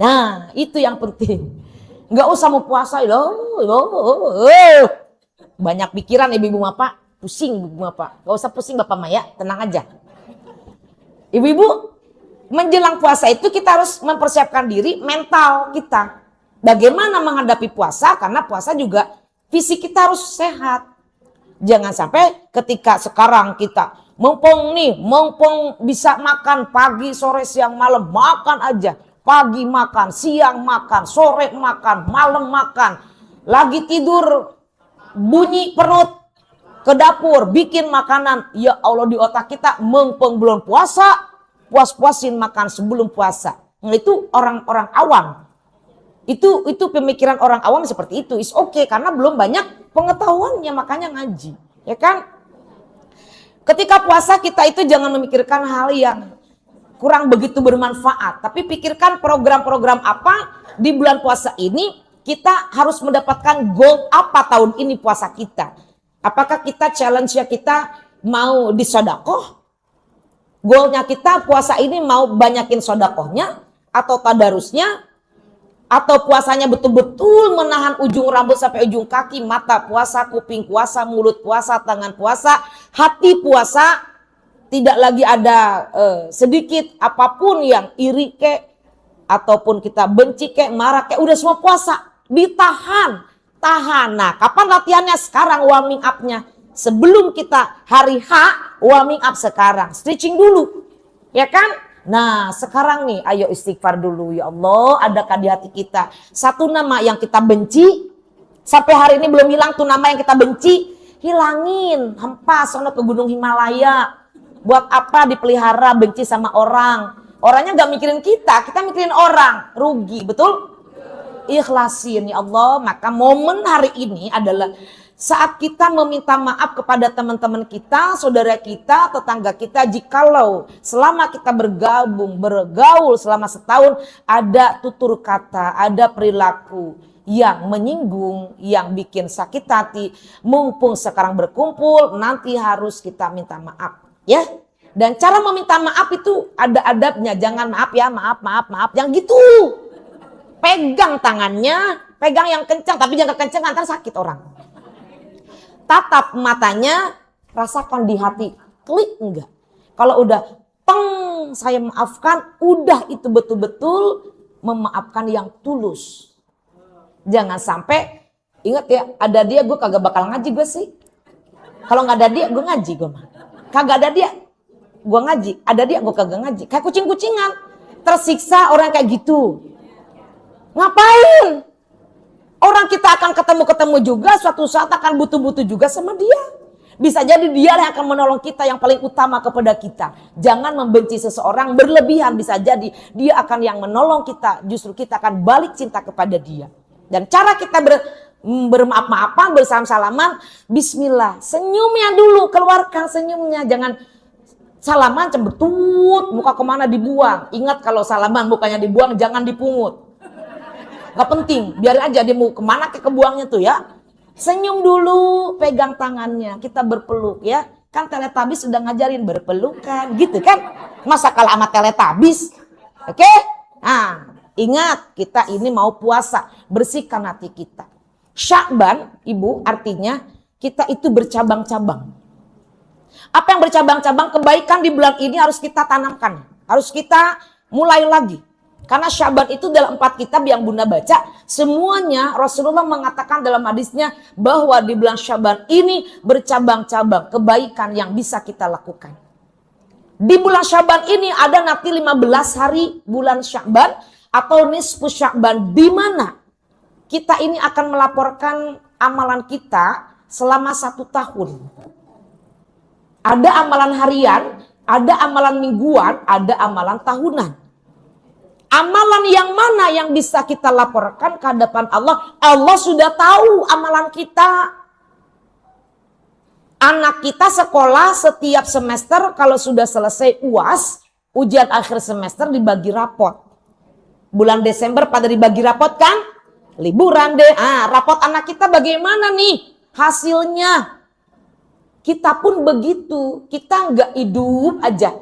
Nah itu yang penting, nggak usah mau puasa, banyak pikiran ibu-ibu bapak, pusing ibu bapak, nggak usah pusing bapak Maya, tenang aja. Ibu-ibu menjelang puasa itu kita harus mempersiapkan diri mental kita. Bagaimana menghadapi puasa? Karena puasa juga fisik kita harus sehat. Jangan sampai ketika sekarang kita mumpung bisa makan pagi, sore, siang, malam, makan aja. Pagi makan, siang makan, sore makan, malam makan. Lagi tidur bunyi perut ke dapur bikin makanan. Ya Allah, di otak kita mumpung belum puasa, puas-puasin makan sebelum puasa. Nah, itu orang-orang awam. Itu pemikiran orang awam seperti itu. Is okay karena belum banyak pengetahuannya, makanya ngaji, ya kan? Ketika puasa kita itu jangan memikirkan hal yang kurang begitu bermanfaat, tapi pikirkan program-program apa di bulan puasa ini kita harus mendapatkan goal apa tahun ini puasa kita. Apakah kita challenge-nya kita mau disodakoh? Goalnya kita puasa ini mau banyakin sodakohnya atau tadarusnya? Atau puasanya betul-betul menahan ujung rambut sampai ujung kaki, mata puasa, kuping puasa, mulut puasa, tangan puasa, hati puasa, tidak lagi ada sedikit apapun yang iri kek, ataupun kita benci kek, marah kek, udah semua puasa, ditahan, tahan. Nah, kapan latihannya? Sekarang warming up-nya. Sebelum kita hari H, warming up sekarang, stretching dulu, ya kan? Nah sekarang nih ayo istighfar dulu. Ya Allah, adakah di hati kita satu nama yang kita benci? Sampai hari ini belum hilang tuh nama yang kita benci. Hilangin, hempas sono ke gunung Himalaya. Buat apa dipelihara benci sama orang? Orangnya gak mikirin kita mikirin orang. Rugi, betul? Ikhlasin ya Allah. Maka momen hari ini adalah saat kita meminta maaf kepada teman-teman kita, saudara kita, tetangga kita, jikalau selama kita bergaul selama setahun ada tutur kata, ada perilaku yang menyinggung, yang bikin sakit hati, mumpung sekarang berkumpul, nanti harus kita minta maaf, ya. Dan cara meminta maaf itu ada adabnya, jangan maaf ya, maaf, yang gitu. Pegang tangannya, pegang yang kencang, tapi jangan kencang ntar sakit orang. Tatap matanya, rasakan di hati, klik enggak. Kalau udah teng saya maafkan, udah itu betul-betul memaafkan yang tulus. Jangan sampai, ingat ya, ada dia gue kagak bakal ngaji gue sih. Kalau nggak ada dia gue ngaji gue mah. Kagak ada dia gue ngaji, ada dia gue kagak ngaji. Kayak kucing-kucingan, tersiksa orang kayak gitu. Ngapain? Orang kita akan ketemu juga, suatu saat akan butuh-butuh juga sama dia. Bisa jadi dia yang akan menolong kita yang paling utama kepada kita. Jangan membenci seseorang berlebihan, bisa jadi dia akan yang menolong kita. Justru kita akan balik cinta kepada dia. Dan cara kita bermaaf-maafan, bersalaman-salaman, bismillah. Senyumnya dulu, keluarkan senyumnya. Jangan Salaman cembetut, muka kemana dibuang. Ingat kalau salaman mukanya dibuang, jangan dipungut. Gak penting, biarin aja dia mau kemana kebuangnya tuh ya. Senyum dulu, pegang tangannya, kita berpeluk ya. Kan Teletubbies sudah ngajarin berpelukan, gitu kan. Masa kalah sama Teletubbies? Oke? Nah, ingat kita ini mau puasa, bersihkan hati kita. Sya'ban, Ibu, artinya kita itu bercabang-cabang. Apa yang bercabang-cabang, kebaikan di bulan ini harus kita tanamkan. Harus kita mulai lagi. Karena Sya'ban itu dalam 4 kitab yang Bunda baca, semuanya Rasulullah mengatakan dalam hadisnya bahwa di bulan Sya'ban ini bercabang-cabang kebaikan yang bisa kita lakukan. Di bulan Sya'ban ini ada nanti 15 hari bulan Sya'ban atau nisfu Sya'ban, di mana kita ini akan melaporkan amalan kita selama 1 tahun. Ada amalan harian, ada amalan mingguan, ada amalan tahunan. Amalan yang mana yang bisa kita laporkan ke hadapan Allah? Allah sudah tahu amalan kita. Anak kita sekolah setiap semester kalau sudah selesai UAS, ujian akhir semester dibagi rapot. Bulan Desember pada dibagi rapot kan? Liburan deh. Rapot anak kita bagaimana nih hasilnya? Kita pun begitu. Kita nggak hidup aja.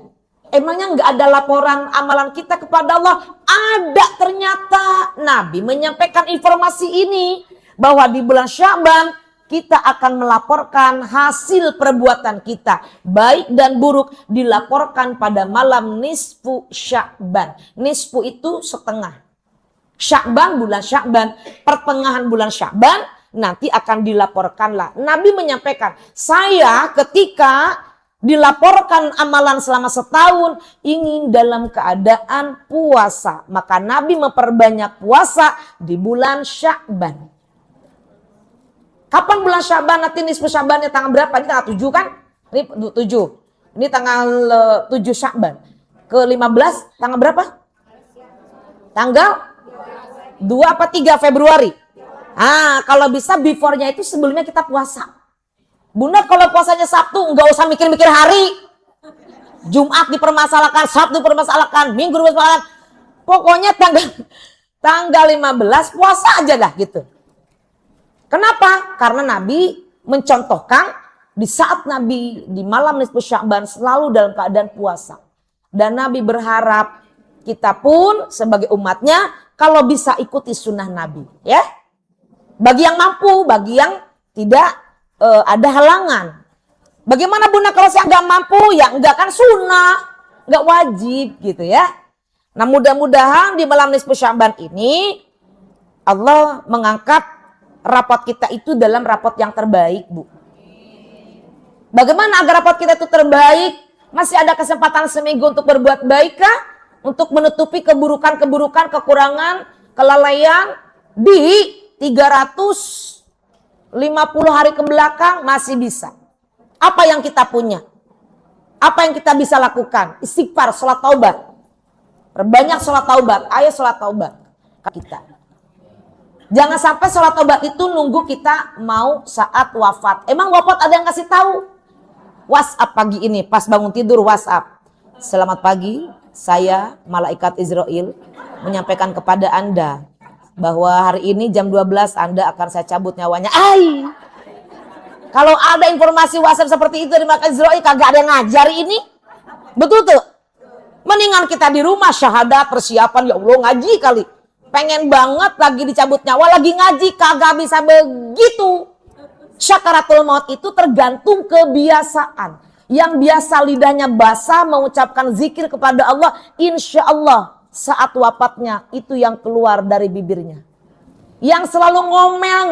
Emangnya nggak ada laporan amalan kita kepada Allah? Ada ternyata. Nabi menyampaikan informasi ini. Bahwa di bulan Sya'ban kita akan melaporkan hasil perbuatan kita. Baik dan buruk dilaporkan pada malam nisfu Sya'ban. Nisfu itu setengah. Sya'ban, bulan Sya'ban. Pertengahan bulan Sya'ban nanti akan dilaporkanlah. Nabi menyampaikan, saya ketika dilaporkan amalan selama setahun ingin dalam keadaan puasa, maka Nabi memperbanyak puasa di bulan Sya'ban. Kapan bulan Sya'ban? Nanti nisfu Sya'bannya tanggal berapa? Ini tanggal 7 kan? Ini 7. Ini tanggal 7 Sya'ban. Ke-15 tanggal berapa? Tanggal 2 apa 3 Februari? Kalau bisa before-nya itu sebelumnya kita puasa. Bunda kalau puasanya Sabtu nggak usah mikir-mikir hari. Jumat dipermasalahkan, Sabtu dipermasalahkan, Minggu dipermasalahkan. Pokoknya tanggal 15 puasa aja dah gitu. Kenapa? Karena Nabi mencontohkan di saat Nabi di malam nisfu Sya'ban selalu dalam keadaan puasa. Dan Nabi berharap kita pun sebagai umatnya kalau bisa ikuti sunnah Nabi. Ya, bagi yang mampu, bagi yang tidak ada halangan. Bagaimana Bunda kalau saya nggak mampu? Ya enggak, kan sunnah, nggak wajib gitu ya. Nah mudah-mudahan di malam nisfu Sya'ban ini Allah mengangkat rapot kita itu dalam rapot yang terbaik, Bu. Bagaimana agar rapot kita itu terbaik? Masih ada kesempatan seminggu untuk berbuat baik kah? Untuk menutupi keburukan-keburukan, kekurangan, kelalaian di 350 hari ke belakang masih bisa. Apa yang kita punya? Apa yang kita bisa lakukan? Istighfar, sholat taubat. Perbanyak sholat taubat. Ayo sholat taubat kita. Jangan sampai sholat taubat itu nunggu kita mau saat wafat. Emang wafat ada yang kasih tahu? WhatsApp pagi ini pas bangun tidur WhatsApp. Selamat pagi, saya malaikat Israel menyampaikan kepada Anda bahwa hari ini jam 12 Anda akan saya cabut nyawanya. Kalau ada informasi WhatsApp seperti itu dari malaikat Israel, kagak ada yang ngajari ini. Betul tuh. Mendingan kita di rumah syahadat, persiapan, ya Allah ngaji kali. Pengen banget lagi dicabut nyawa, lagi ngaji, kagak bisa begitu. Syakaratul maut itu tergantung kebiasaan. Yang biasa lidahnya basah mengucapkan zikir kepada Allah, insya Allah saat wafatnya itu yang keluar dari bibirnya. Yang selalu ngomel,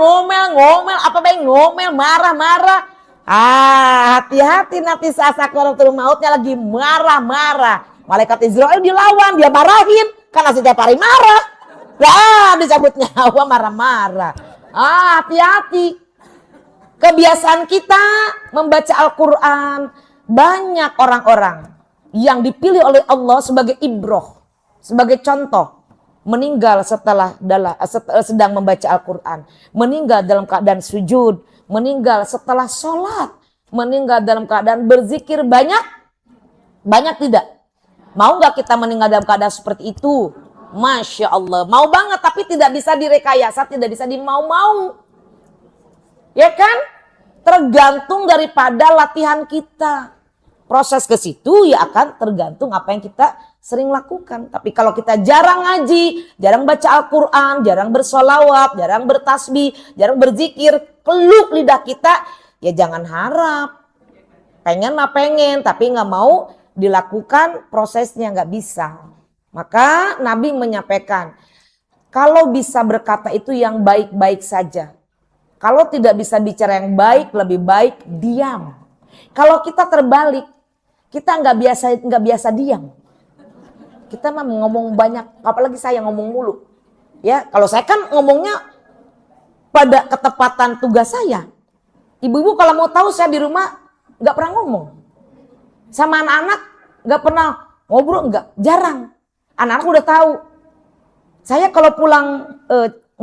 apa baik ngomel, marah-marah. Hati-hati nanti saat sakaratul mautnya lagi marah-marah. Malaikat Israel dilawan, dia marahin. Karena setiap hari marah. Dicabut nyawa marah-marah. Hati-hati. Kebiasaan kita membaca Al-Quran. Banyak orang-orang yang dipilih oleh Allah sebagai ibroh. Sebagai contoh. Meninggal setelah sedang membaca Al-Quran. Meninggal dalam keadaan sujud. Meninggal setelah sholat. Meninggal dalam keadaan berzikir banyak. Banyak tidak? Mau nggak kita meninggal dalam keadaan seperti itu? Masya Allah, mau banget, tapi tidak bisa direkayasa, tidak bisa dimau-mau. Ya kan? Tergantung daripada latihan kita. Proses ke situ ya akan tergantung apa yang kita sering lakukan. Tapi kalau kita jarang ngaji, jarang baca Al-Quran, jarang bersolawat, jarang bertasbih, jarang berzikir, keluh lidah kita, ya jangan harap. Pengen mah pengen, tapi nggak mau dilakukan, prosesnya nggak bisa. Maka Nabi menyampaikan, kalau bisa berkata itu yang baik-baik saja. Kalau tidak bisa bicara yang baik, lebih baik diam. Kalau kita terbalik, kita nggak biasa diam. Kita mah ngomong banyak, apalagi saya ngomong mulu. Ya, kalau saya kan ngomongnya pada ketepatan tugas saya. Ibu-ibu kalau mau tahu saya di rumah nggak pernah ngomong. Sama anak-anak nggak pernah ngobrol, jarang. Anak-anak udah tahu. Saya kalau pulang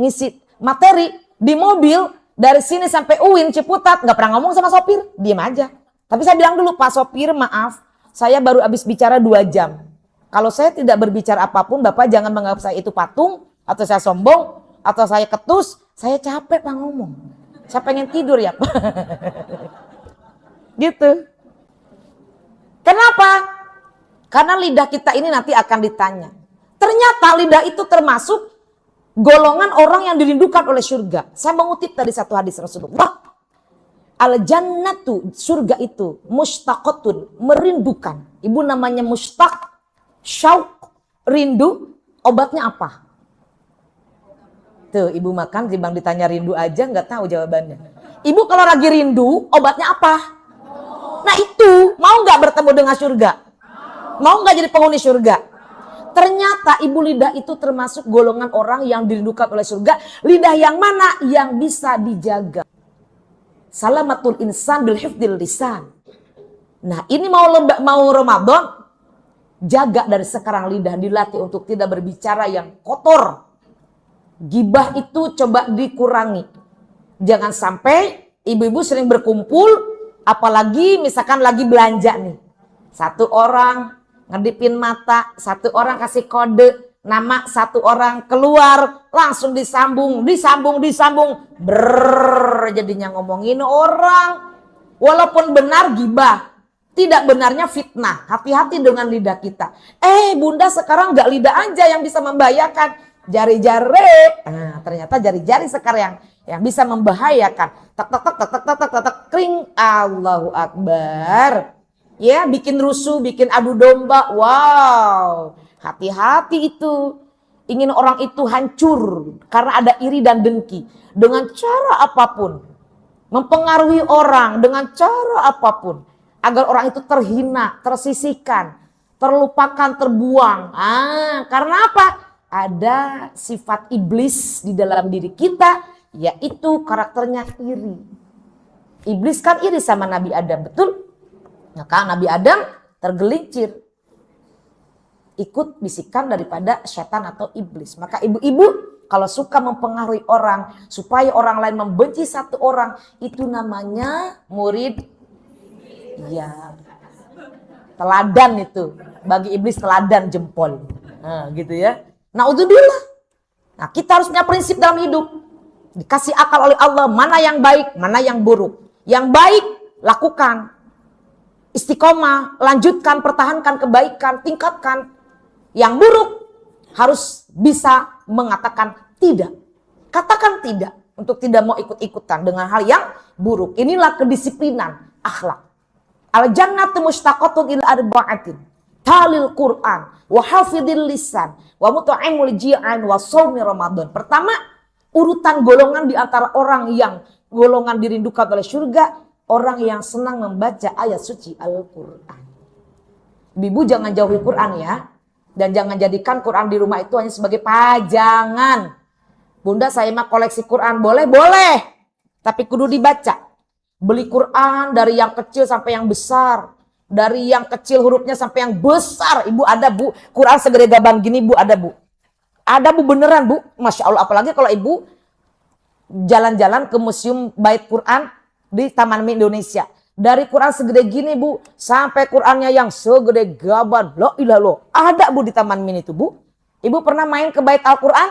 ngisi materi di mobil dari sini sampai UIN Ciputat nggak pernah ngomong sama sopir, diem aja. Tapi saya bilang dulu, Pak sopir maaf, saya baru habis bicara 2 jam. Kalau saya tidak berbicara apapun, Bapak jangan menganggap saya itu patung, atau saya sombong, atau saya ketus, saya capek Pak ngomong. Saya pengen tidur ya Pak. Gitu. Kenapa? Karena lidah kita ini nanti akan ditanya. Ternyata lidah itu termasuk golongan orang yang dirindukan oleh surga. Saya mengutip tadi satu hadis Rasulullah. Al-jannatu, surga itu, mushtaqatun, merindukan. Ibu namanya mushtaq, syauq, rindu, obatnya apa? Tuh, ibu makan, timbang ditanya rindu aja nggak tahu jawabannya. Ibu kalau lagi rindu, obatnya apa? Nah itu, mau nggak bertemu dengan surga? Mau nggak jadi penghuni surga? Ternyata ibu lidah itu termasuk golongan orang yang dirindukan oleh surga. Lidah yang mana? Yang bisa dijaga. Salamatul insan bil hifdil lisan. Nah ini mau Ramadan, jaga dari sekarang lidah, dilatih untuk tidak berbicara yang kotor. Gibah itu coba dikurangi. Jangan sampai ibu-ibu sering berkumpul, apalagi misalkan lagi belanja nih. Satu orang ngedipin mata, satu orang kasih kode nama, satu orang keluar, langsung disambung, jadinya ngomongin orang. Walaupun benar gibah, tidak benarnya fitnah. Hati-hati dengan lidah kita. Bunda sekarang gak lidah aja yang bisa membahayakan, jari-jari. Nah, ternyata jari-jari sekarang yang bisa membahayakan. Tak tak tak tak tak tak tak tak tak kring. Allahu Akbar. Ya, bikin rusuh, bikin adu domba. Wow, hati-hati itu. Ingin orang itu hancur karena ada iri dan dengki. Dengan cara apapun. Mempengaruhi orang dengan cara apapun. Agar orang itu terhina, tersisihkan, terlupakan, terbuang. Karena apa? Ada sifat iblis di dalam diri kita, yaitu karakternya iri. Iblis kan iri sama Nabi Adam, betul? Maka Nabi Adam tergelincir ikut bisikan daripada setan atau iblis. Maka ibu-ibu kalau suka mempengaruhi orang supaya orang lain membenci satu orang, itu namanya murid ya teladan itu. Bagi iblis teladan jempol. Nah, gitu ya. Naudzubillah. Nah, kita harus punya prinsip dalam hidup. Dikasih akal oleh Allah mana yang baik, mana yang buruk. Yang baik lakukan. Istiqomah, lanjutkan, pertahankan kebaikan, tingkatkan. Yang buruk harus bisa mengatakan tidak. Katakan tidak untuk tidak mau ikut-ikutan dengan hal yang buruk. Inilah kedisiplinan akhlak. Al-jannatu mushtaqatun ila arba'atin. Talil Quran, wa hafidil lisan, wa mut'imul ji'an, wa shaumi Ramadan. Pertama, urutan golongan di antara orang yang golongan dirindukan oleh surga, orang yang senang membaca ayat suci Al-Quran. Ibu jangan jauhi Quran ya. Dan jangan jadikan Quran di rumah itu hanya sebagai pajangan. Bunda saya mah koleksi Quran. Boleh, boleh. Tapi kudu dibaca. Beli Quran dari yang kecil sampai yang besar. Dari yang kecil hurufnya sampai yang besar. Ibu ada bu. Quran segede gaban gini bu, ada bu. Ada bu beneran bu. Masya Allah. Apalagi kalau ibu jalan-jalan ke museum Bait Quran di Taman Mini Indonesia. Dari Quran segede gini Bu, sampai Qurannya yang segede gaban. Loh ilah loh. Ada Bu di Taman Mini itu Bu. Ibu pernah main ke Bait Al-Quran?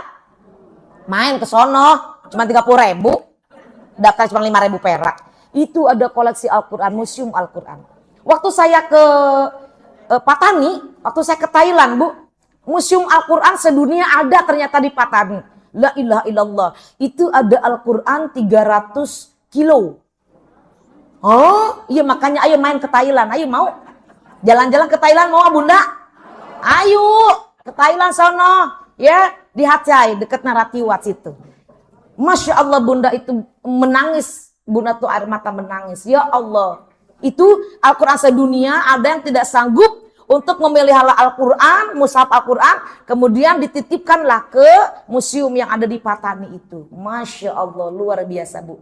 Main ke sono, cuma 30.000. Daftar cuma 5.000 perak. Itu ada koleksi Al-Quran, museum Al-Quran. Waktu saya ke Patani, waktu saya ke Thailand Bu, museum Al-Quran sedunia ada ternyata di Patani. La ilaha illallah. Itu ada Al-Quran 300 kilo. Oh, iya makanya ayo main ke Thailand. Ayo mau? Jalan-jalan ke Thailand mau Bunda? Ayo ke Thailand sono. Ya, di Hatay dekat Naratiwat situ. Masya Allah Bunda itu menangis. Bunda tuh air mata menangis. Ya Allah. Itu Al-Quran sedunia ada yang tidak sanggup untuk memelihara Al-Quran, mushaf Al-Quran. Kemudian dititipkanlah ke museum yang ada di Patani itu. Masya Allah luar biasa Bu.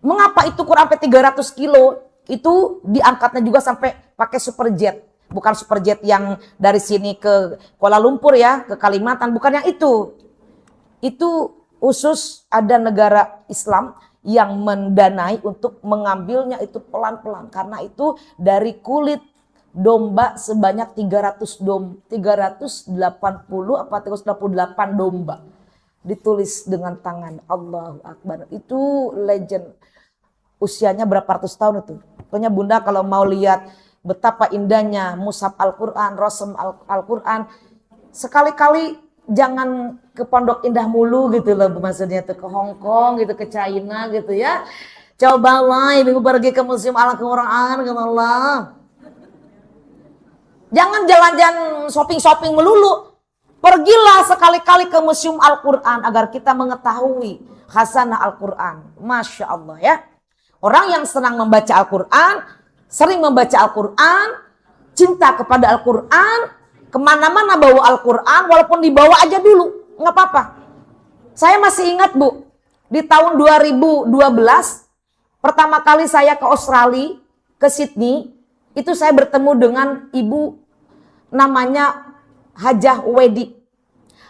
Mengapa itu Quran sampai 300 kilo? Itu diangkatnya juga sampai pakai superjet. Bukan superjet yang dari sini ke Kuala Lumpur ya, ke Kalimantan. Bukan yang itu. Itu khusus ada negara Islam yang mendanai untuk mengambilnya itu pelan-pelan. Karena itu dari kulit domba sebanyak 380 apa 388 domba. Ditulis dengan tangan. Allahu Akbar. Itu legend. Usianya berapa ratus tahun itu. Pokoknya Bunda kalau mau lihat betapa indahnya mushaf Al-Quran, rosem Al-Quran. Sekali-kali jangan ke Pondok Indah mulu gitu loh. Maksudnya tuh ke Hong Kong gitu, ke China gitu ya. Cobalah ibu pergi ke museum Al-Quran. Allah. Jangan jalan-jalan shopping-shopping melulu. Pergilah sekali-kali ke museum Al-Quran agar kita mengetahui khasanah Al-Quran. Masya Allah ya. Orang yang senang membaca Al-Quran, sering membaca Al-Quran, cinta kepada Al-Quran, kemana-mana bawa Al-Quran, walaupun dibawa aja dulu, nggak apa-apa. Saya masih ingat Bu, di tahun 2012, pertama kali saya ke Australia, ke Sydney, itu saya bertemu dengan ibu namanya Hajah Wedi.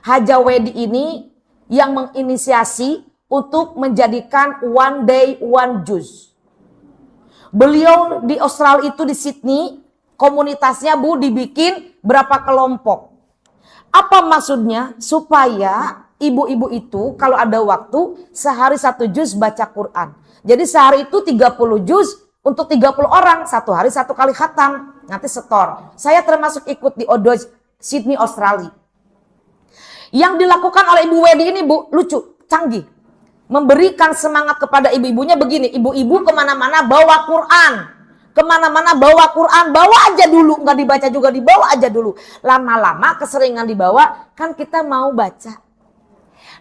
Hajah Wedi ini yang menginisiasi untuk menjadikan one day one juz. Beliau di Australia itu di Sydney, komunitasnya Bu dibikin berapa kelompok. Apa maksudnya? Supaya ibu-ibu itu kalau ada waktu sehari 1 juz baca Quran. Jadi sehari itu 30 juz untuk 30 orang, 1 hari 1 kali khatam. Nanti setor. Saya termasuk ikut di Odo Sydney Australia. Yang dilakukan oleh Ibu Wedi ini Bu lucu, canggih. Memberikan semangat kepada ibu-ibunya begini. Ibu-ibu kemana-mana bawa Quran. Kemana-mana bawa Quran. Bawa aja dulu. Nggak dibaca juga dibawa aja dulu. Lama-lama keseringan dibawa. Kan kita mau baca.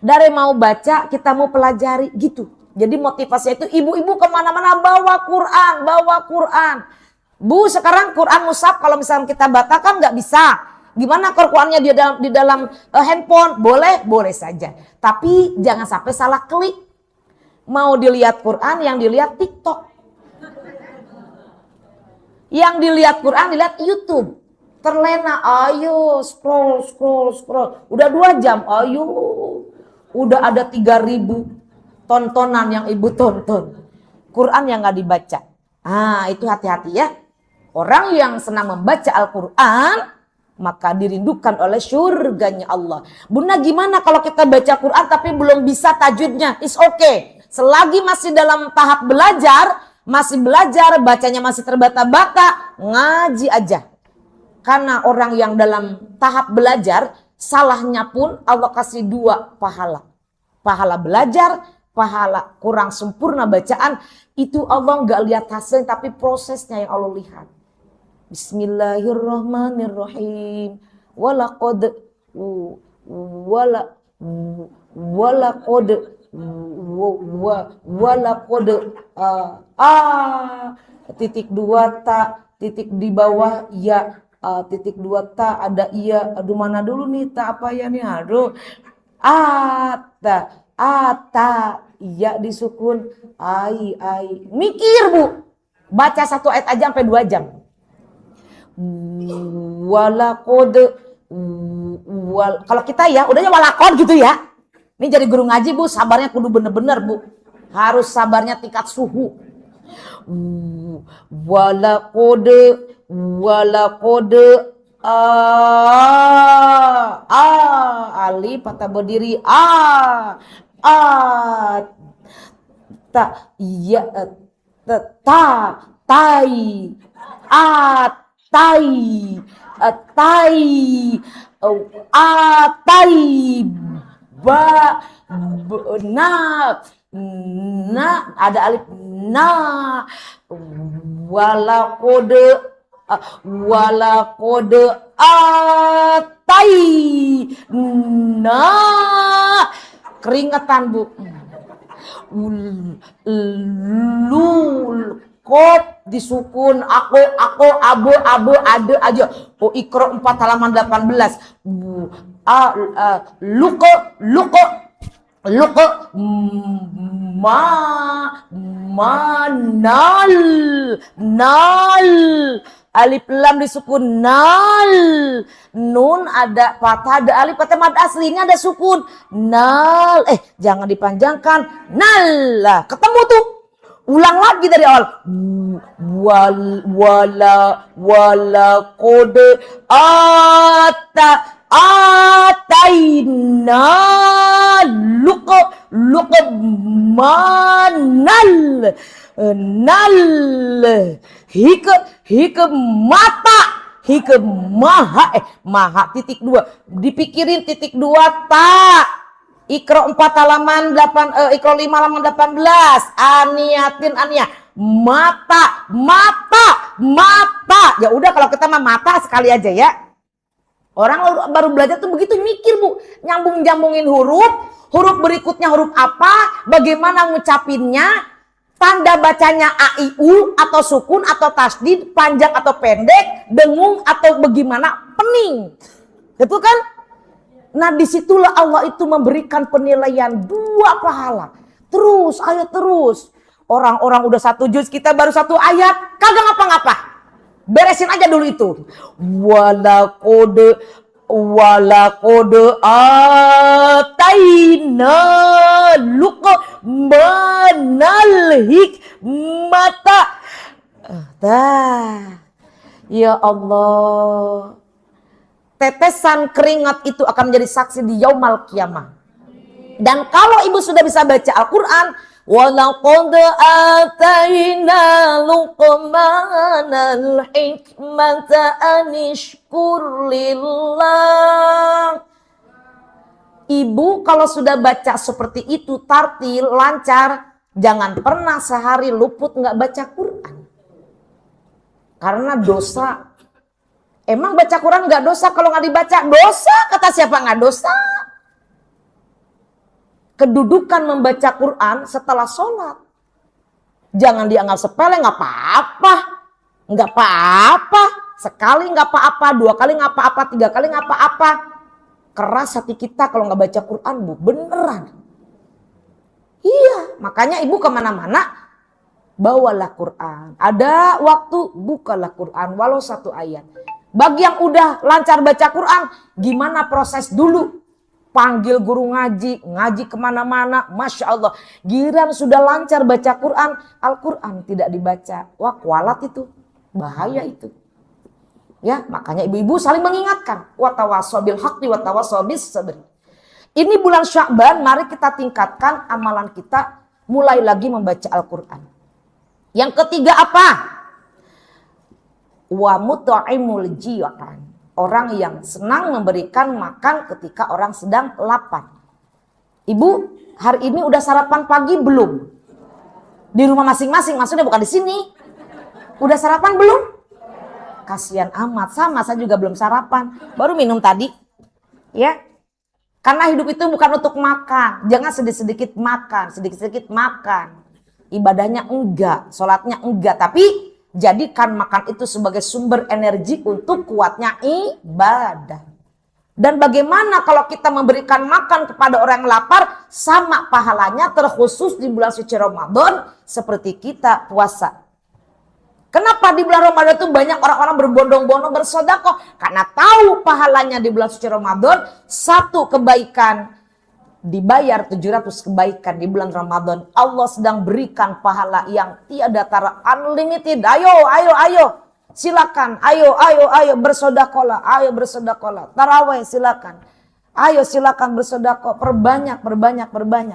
Dari mau baca kita mau pelajari gitu. Jadi motivasinya itu ibu-ibu kemana-mana bawa Quran. Bawa Quran. Bu sekarang Quran mushaf kalau misalnya kita batalkan nggak bisa. Gimana Qurannya di dalam handphone? Boleh, boleh saja. Tapi jangan sampai salah klik. Mau dilihat Quran, yang dilihat TikTok. Yang dilihat Quran, dilihat YouTube. Terlena, ayo scroll. Udah 2 jam, ayo. Udah ada 3.000 tontonan yang ibu tonton. Quran yang gak dibaca. Itu hati-hati ya. Orang yang senang membaca Al-Quran, maka dirindukan oleh surganya Allah. Bunda gimana kalau kita baca Quran tapi belum bisa tajwidnya? It's okay. Selagi masih dalam tahap belajar, bacanya masih terbata-bata, ngaji aja. Karena orang yang dalam tahap belajar, salahnya pun Allah kasih 2 pahala. Pahala belajar, pahala kurang sempurna bacaan, itu Allah nggak lihat hasilnya tapi prosesnya yang Allah lihat. Bismillahirrahmanirrahim. Walaqad titik 2 ta, titik di bawah ya, titik 2 ta ada iya. Aduh mana dulu nih ta apa ya nih? Aduh. Ata iya disukun ai. Mikir Bu. Baca 1 ayat aja sampai 2 jam. Kalau kita ya udahnya walakod gitu ya. Ini jadi guru ngaji Bu, sabarnya kudu bener-bener Bu. Harus sabarnya tingkat suhu. Walaqad walaqad alif patah berdiri ta ya ta tai tai tai tai ba na ada alif na wala kode atai na keringetan bu lul kop disukun aku abu ada aja Iqra 4 halaman 18 luko nal alif lam disukun nal nun ada patah ada alif patah mad aslinya ada sukun nal jangan dipanjangkan nal lah ketemu tuh ulang lagi dari awal wala kode ataina luko manal nal hike mata hike maha titik 2 dipikirin titik 2 tak Iqra 4 halaman 8 Iqra 5 halaman 18 aniyatin mata ya udah kalau kita mah mata sekali aja ya. Orang baru belajar tuh begitu mikir bu, nyambungin huruf berikutnya huruf apa, bagaimana ngucapinnya, tanda bacanya a i u atau sukun atau tasdid, panjang atau pendek, dengung atau bagaimana, pening, itu kan? Nah disitulah Allah itu memberikan penilaian 2 pahala, terus ayat terus. Orang-orang udah 1 juz, kita baru 1 ayat, kagak ngapa-ngapa. Beresin aja dulu itu. Walaqad ataina luqmanal hikmata. Ya Allah. Tetesan keringat itu akan menjadi saksi di yaumal qiyamah. Dan kalau ibu sudah bisa baca Al-Quran, walaqad ataina luqmanal hikmata anishkur lillah. Ibu kalau sudah baca seperti itu tartil lancar, jangan pernah sehari luput nggak baca Quran. Karena dosa. Emang baca Quran nggak dosa? Kalau nggak dibaca dosa, kata siapa nggak dosa? Kedudukan membaca Quran setelah sholat. Jangan dianggap sepele, nggak apa-apa. Nggak apa-apa. Sekali nggak apa-apa, 2 kali nggak apa-apa, 3 kali nggak apa-apa. Keras hati kita kalau nggak baca Quran, bu. Beneran. Iya, makanya ibu kemana-mana, bawalah Quran. Ada waktu, bukalah Quran, walau 1 ayat. Bagi yang udah lancar baca Quran, gimana proses dulu? Panggil guru ngaji kemana-mana, Masya Allah. Giran sudah lancar baca Quran, Al-Quran tidak dibaca. Wah kualat itu, bahaya itu. Ya, makanya ibu-ibu saling mengingatkan. Watawassaw bil haqqi watawassaw bis sabr. Ini bulan Sya'ban, mari kita tingkatkan amalan kita, mulai lagi membaca Al-Quran. Yang ketiga apa? Wa mut'imul ji'an, orang yang senang memberikan makan ketika orang sedang lapar. Ibu, hari ini udah sarapan pagi belum? Di rumah masing-masing, maksudnya bukan di sini. Udah sarapan belum? Kasihan amat, sama saya juga belum sarapan, baru minum tadi. Ya. Karena hidup itu bukan untuk makan, jangan sedikit-sedikit makan, sedikit-sedikit makan. Ibadahnya enggak, sholatnya enggak, tapi jadikan makan itu sebagai sumber energi untuk kuatnya ibadah. Dan bagaimana kalau kita memberikan makan kepada orang yang lapar, sama pahalanya terkhusus di bulan suci Ramadan seperti kita puasa. Kenapa di bulan Ramadan itu banyak orang-orang berbondong-bondong bersedekah? Karena tahu pahalanya di bulan suci Ramadan, 1 kebaikan dibayar 700 kebaikan di bulan Ramadan, Allah sedang berikan pahala yang tiada tara, unlimited. Ayo, silakan, ayo bersedekahlah, tarawih silakan. Ayo silakan bersedekah, perbanyak.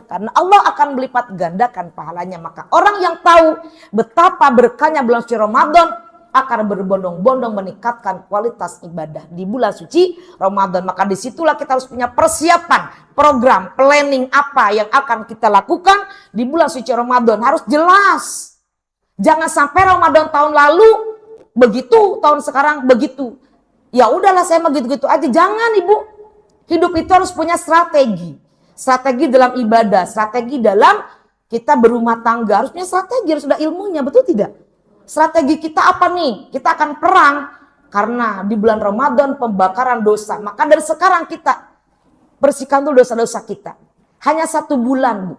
Karena Allah akan melipat gandakan pahalanya. Maka orang yang tahu betapa berkahnya bulan suci Ramadan akan berbondong-bondong meningkatkan kualitas ibadah di bulan suci Ramadan. Maka disitulah kita harus punya persiapan, program, planning apa yang akan kita lakukan di bulan suci Ramadan. Harus jelas. Jangan sampai Ramadan tahun lalu begitu, tahun sekarang begitu. Ya udahlah saya mah gitu-gitu aja. Jangan ibu. Hidup itu harus punya strategi. Strategi dalam ibadah, strategi dalam kita berumah tangga. Harus punya strategi, harus ada ilmunya, betul tidak? Strategi kita apa nih? Kita akan perang karena di bulan Ramadan pembakaran dosa. Maka dari sekarang kita bersihkan dulu dosa-dosa kita. Hanya 1 bulan, Bu.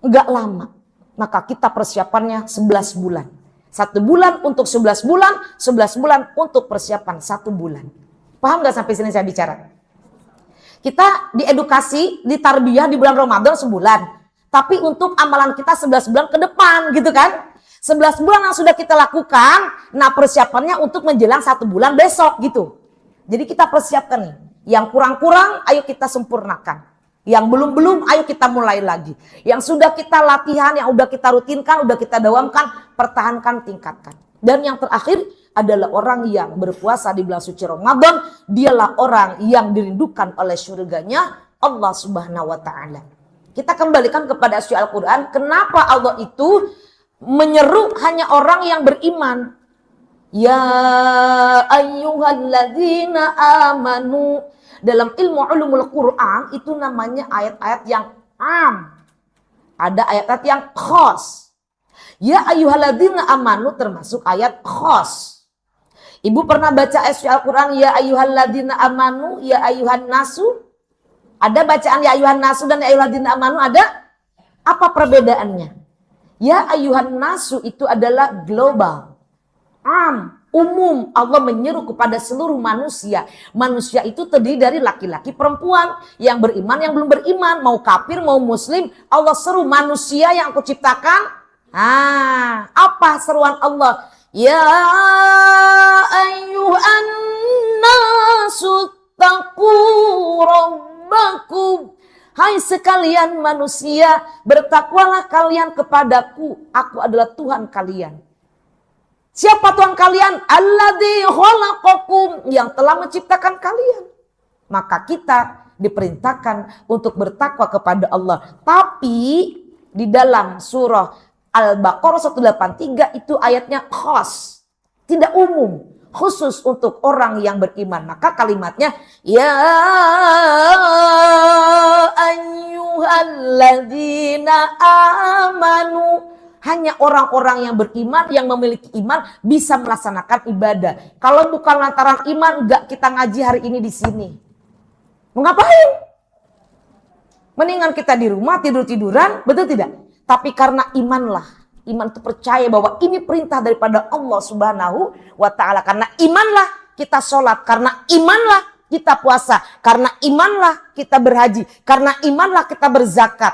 Enggak lama. Maka kita persiapannya 11 bulan. 1 bulan untuk 11 bulan, 11 bulan untuk persiapan 1 bulan. Paham gak sampai sini saya bicara? Kita diedukasi, ditarbiyah di bulan Ramadan sebulan. Tapi untuk amalan kita 11 bulan ke depan gitu kan. 11 bulan yang sudah kita lakukan, nah persiapannya untuk menjelang 1 bulan besok gitu. Jadi kita persiapkan nih. Yang kurang-kurang ayo kita sempurnakan. Yang belum-belum ayo kita mulai lagi. Yang sudah kita latihan, yang udah kita rutinkan, udah kita dawamkan, pertahankan, tingkatkan. Dan yang terakhir adalah orang yang berpuasa di bulan suci Ramadan. Dialah orang yang dirindukan oleh surganya Allah Subhanahu wa ta'ala. Kita kembalikan kepada ayat Al-Quran. Kenapa Allah itu menyeru hanya orang yang beriman? Ya ayyuhalladzina amanu. Dalam ilmu ulumul Quran itu namanya ayat-ayat yang am. Ada ayat-ayat yang khos. Ya ayyuhalladzina amanu termasuk ayat khos. Ibu pernah baca ayat Al-Quran ya ayyuhalladzina amanu, ya ayyuhan nasu? Ada bacaan ya ayyuhan nasu dan ya ayyuhalladzina amanu ada? Apa perbedaannya? Ya ayyuhan nasu itu adalah global, am, umum. Allah menyeru kepada seluruh manusia. Manusia itu terdiri dari laki-laki, perempuan, yang beriman, yang belum beriman, mau kafir, mau muslim. Allah seru manusia yang aku ciptakan. Apa seruan Allah? Ya ayyuhan nasu taqu rabbakum. Hai sekalian manusia, bertakwalah kalian kepadaku. Aku adalah Tuhan kalian. Siapa Tuhan kalian? Alladzi khalaqakum, yang telah menciptakan kalian. Maka kita diperintahkan untuk bertakwa kepada Allah. Tapi di dalam surah Al-Baqarah 183 itu ayatnya khas, tidak umum, khusus untuk orang yang beriman. Maka kalimatnya ya ayyuhalladzina amanu, hanya orang-orang yang beriman, yang memiliki iman bisa melaksanakan ibadah. Kalau bukan lantaran iman, enggak kita ngaji hari ini di sini. Mau ngapain? Mendingan kita di rumah tidur-tiduran, betul tidak? Tapi karena imanlah, iman itu percaya bahwa ini perintah daripada Allah Subhanahu wa ta'ala. Karena imanlah kita sholat, karena imanlah kita puasa, karena imanlah kita berhaji, karena imanlah kita berzakat.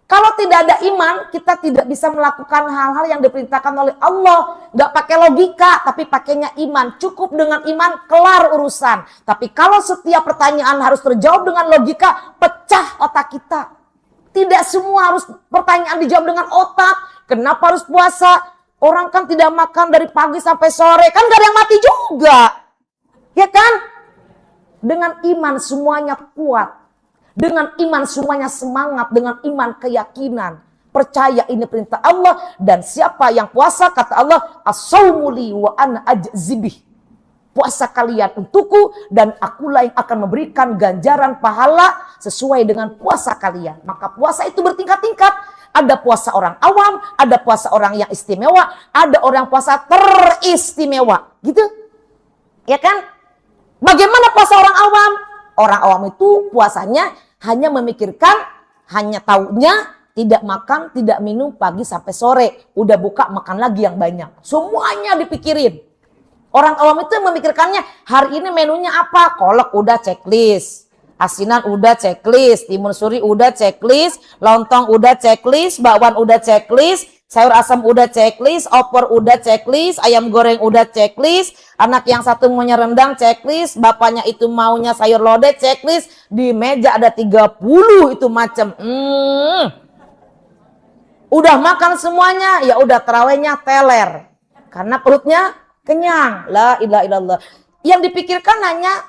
Kalau tidak ada iman, kita tidak bisa melakukan hal-hal yang diperintahkan oleh Allah. Nggak pakai logika, tapi pakainya iman. Cukup dengan iman, kelar urusan. Tapi kalau setiap pertanyaan harus terjawab dengan logika, pecah otak kita. Tidak semua harus pertanyaan dijawab dengan otak. Kenapa harus puasa? Orang kan tidak makan dari pagi sampai sore. Kan gak ada yang mati juga. Ya kan? Dengan iman semuanya kuat. Dengan iman semuanya semangat. Dengan iman keyakinan. Percaya ini perintah Allah. Dan siapa yang puasa kata Allah. As-sawmu li wa ana ajzibih. Puasa kalian untukku dan akulah yang akan memberikan ganjaran pahala sesuai dengan puasa kalian. Maka puasa itu bertingkat-tingkat. Ada puasa orang awam, ada puasa orang yang istimewa, ada orang puasa teristimewa. Gitu. Ya kan? Bagaimana puasa orang awam? Orang awam itu puasanya hanya memikirkan, hanya taunya tidak makan, tidak minum pagi sampai sore. Udah buka makan lagi yang banyak. Semuanya dipikirin. Orang awam itu memikirkannya hari ini menunya apa? Kolak udah checklist. Asinan udah checklist, timun suri udah checklist, lontong udah checklist, bakwan udah checklist, sayur asam udah checklist, opor udah checklist, ayam goreng udah checklist, anak yang satu maunya rendang checklist, bapaknya itu maunya sayur lodeh checklist, di meja ada 30 itu macam. Udah makan semuanya, ya udah terawihnya teler. Karena perutnya kenyang. La ilaha illallah. Yang dipikirkan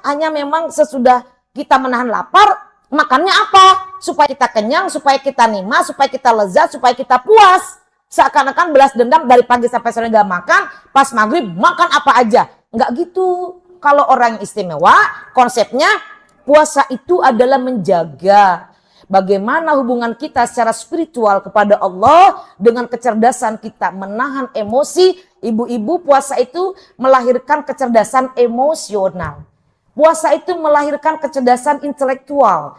hanya memang sesudah kita menahan lapar, makannya apa? Supaya kita kenyang, supaya kita nikmat, supaya kita lezat, supaya kita puas. Seakan-akan belas dendam dari pagi sampai sore nggak makan, pas maghrib makan apa aja. Nggak gitu. Kalau orang yang istimewa, konsepnya puasa itu adalah menjaga bagaimana hubungan kita secara spiritual kepada Allah dengan kecerdasan kita menahan emosi. Ibu-ibu, puasa itu melahirkan kecerdasan emosional. Puasa itu melahirkan kecerdasan intelektual.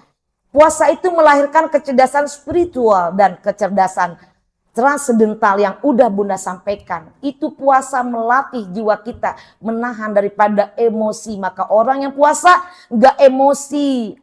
Puasa itu melahirkan kecerdasan spiritual dan kecerdasan transcendental yang udah Bunda sampaikan. Itu puasa melatih jiwa kita menahan daripada emosi. Maka orang yang puasa nggak emosi.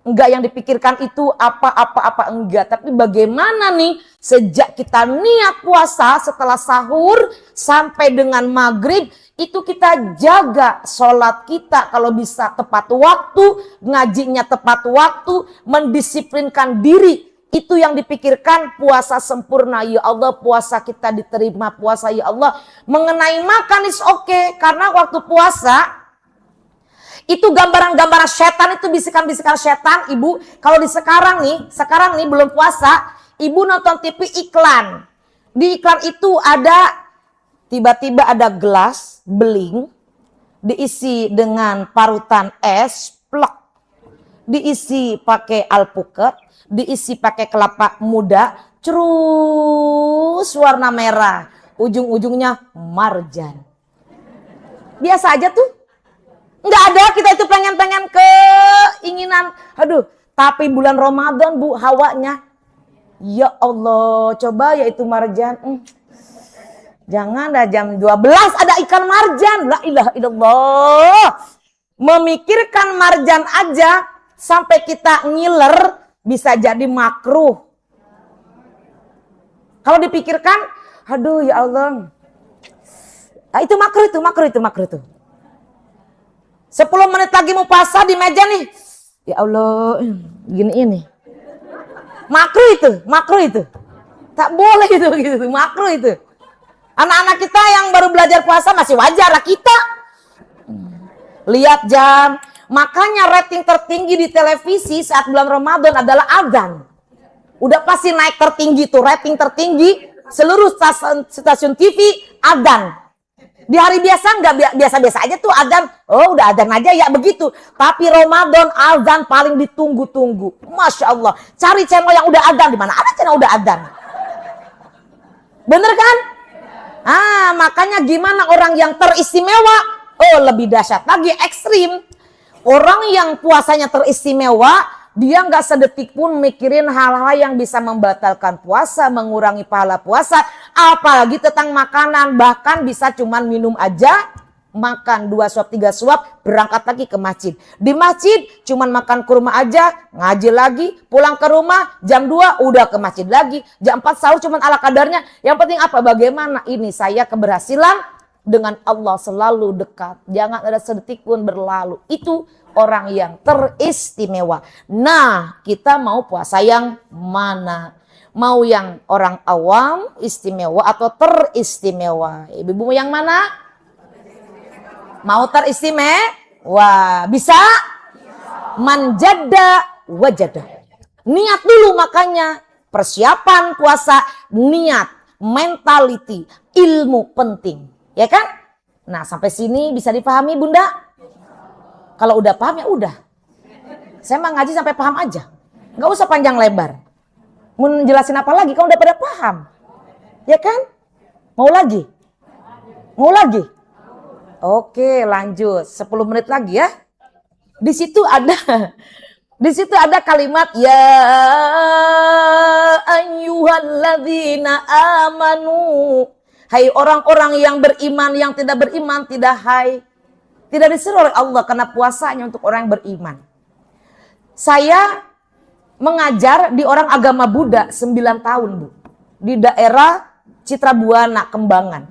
Enggak yang dipikirkan itu apa-apa enggak. Tapi bagaimana nih sejak kita niat puasa setelah sahur sampai dengan maghrib. Itu kita jaga sholat kita kalau bisa tepat waktu. Ngajinya tepat waktu. Mendisiplinkan diri. Itu yang dipikirkan puasa sempurna. Ya Allah, puasa kita diterima. Puasa ya Allah. Mengenai makan is oke. Karena waktu puasa itu gambaran-gambaran setan, itu bisikan-bisikan setan. Ibu, kalau di sekarang nih belum puasa, ibu nonton TV iklan. Di iklan itu ada tiba-tiba ada gelas beling diisi dengan parutan es plek, diisi pakai alpukat, diisi pakai kelapa muda, terus warna merah, ujung-ujungnya marjan. Biasa aja tuh. Nggak ada, kita itu pengen keinginan. Aduh, tapi bulan Ramadan Bu, hawanya. Ya Allah, coba ya itu marjan. Jangan dah jam 12 ada ikan marjan. La ilaha illallah. Memikirkan marjan aja sampai kita ngiler bisa jadi makruh. Kalau dipikirkan, aduh ya Allah. Nah, itu makruh itu. 10 menit lagi mau puasa di meja nih. Ya Allah, gini ini. Makruh itu. Tak boleh itu gitu, makruh itu. Anak-anak kita yang baru belajar puasa masih wajar lah kita. Lihat jam. Makanya rating tertinggi di televisi saat bulan Ramadan adalah adzan. Udah pasti naik tertinggi tuh, rating tertinggi seluruh stasiun TV adzan. Di hari biasa nggak biasa-biasa aja tuh adzan. Oh udah adzan aja ya begitu. Tapi Ramadan adzan paling ditunggu-tunggu. Masya Allah. Cari channel yang udah adzan. Di mana ada channel udah adzan? Bener kan? Makanya gimana orang yang teristimewa? Oh lebih dahsyat lagi, ekstrim. Orang yang puasanya teristimewa, dia nggak sedetik pun mikirin hal-hal yang bisa membatalkan puasa, mengurangi pahala puasa, apalagi tentang makanan. Bahkan bisa cuman minum aja, makan 2 suap 3 suap, berangkat lagi ke masjid. Di masjid cuman makan kurma aja, ngaji lagi, pulang ke rumah jam 2 udah ke masjid lagi, jam 4 sahur cuman ala kadarnya. Yang penting apa? Bagaimana ini saya keberhasilan dengan Allah selalu dekat. Jangan ada sedetik pun berlalu. Itu orang yang teristimewa. Nah, kita mau puasa yang mana? Mau yang orang awam, istimewa atau teristimewa? Ibu-ibu yang mana? Mau teristimewa? Bisa? Manjada wajada. Niat dulu makanya. Persiapan puasa, niat, mentality, ilmu penting. Ya kan? Nah, sampai sini bisa dipahami Bunda? Kalau udah paham ya udah. Saya mah ngaji sampai paham aja. Nggak usah panjang lebar. Mau jelasin apa lagi? Kamu udah pada paham. Ya kan? Mau lagi? Mau lagi? Oke, lanjut. 10 menit lagi ya. Di situ ada kalimat ya ayyuhalladzina amanu. Hai orang-orang yang beriman, yang tidak beriman tidak hai. Tidak disuruh oleh Allah karena puasanya untuk orang yang beriman. Saya mengajar di orang agama Buddha 9 tahun, Bu. Di daerah Citra Buana, Kembangan.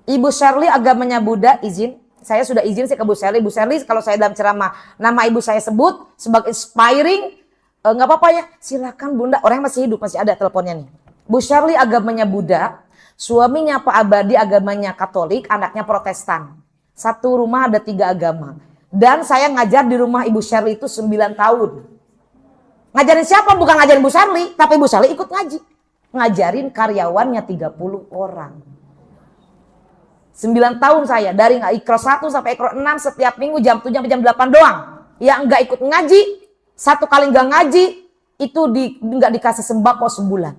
Ibu Shirley agamanya Buddha, izin. Saya sudah izin ke Bu Shirley. Bu Shirley, kalau saya dalam ceramah, nama ibu saya sebut sebagai inspiring, nggak apa-apa ya. Silakan Bunda, orang yang masih hidup, masih ada teleponnya nih. Bu Shirley agamanya Buddha, suaminya Pak Abadi agamanya Katolik, anaknya Protestan. Satu rumah ada 3 agama. Dan saya ngajar di rumah Ibu Shirley itu 9 tahun. Ngajarin siapa? Bukan ngajarin Bu Shirley, tapi Bu Shirley ikut ngaji. Ngajarin karyawannya 30 orang. 9 tahun saya, dari ikro 1 sampai ikro 6 setiap minggu jam 7 sampai jam 8 doang. Yang enggak ikut ngaji, 1 kali enggak ngaji, itu enggak dikasih sembako sebulan.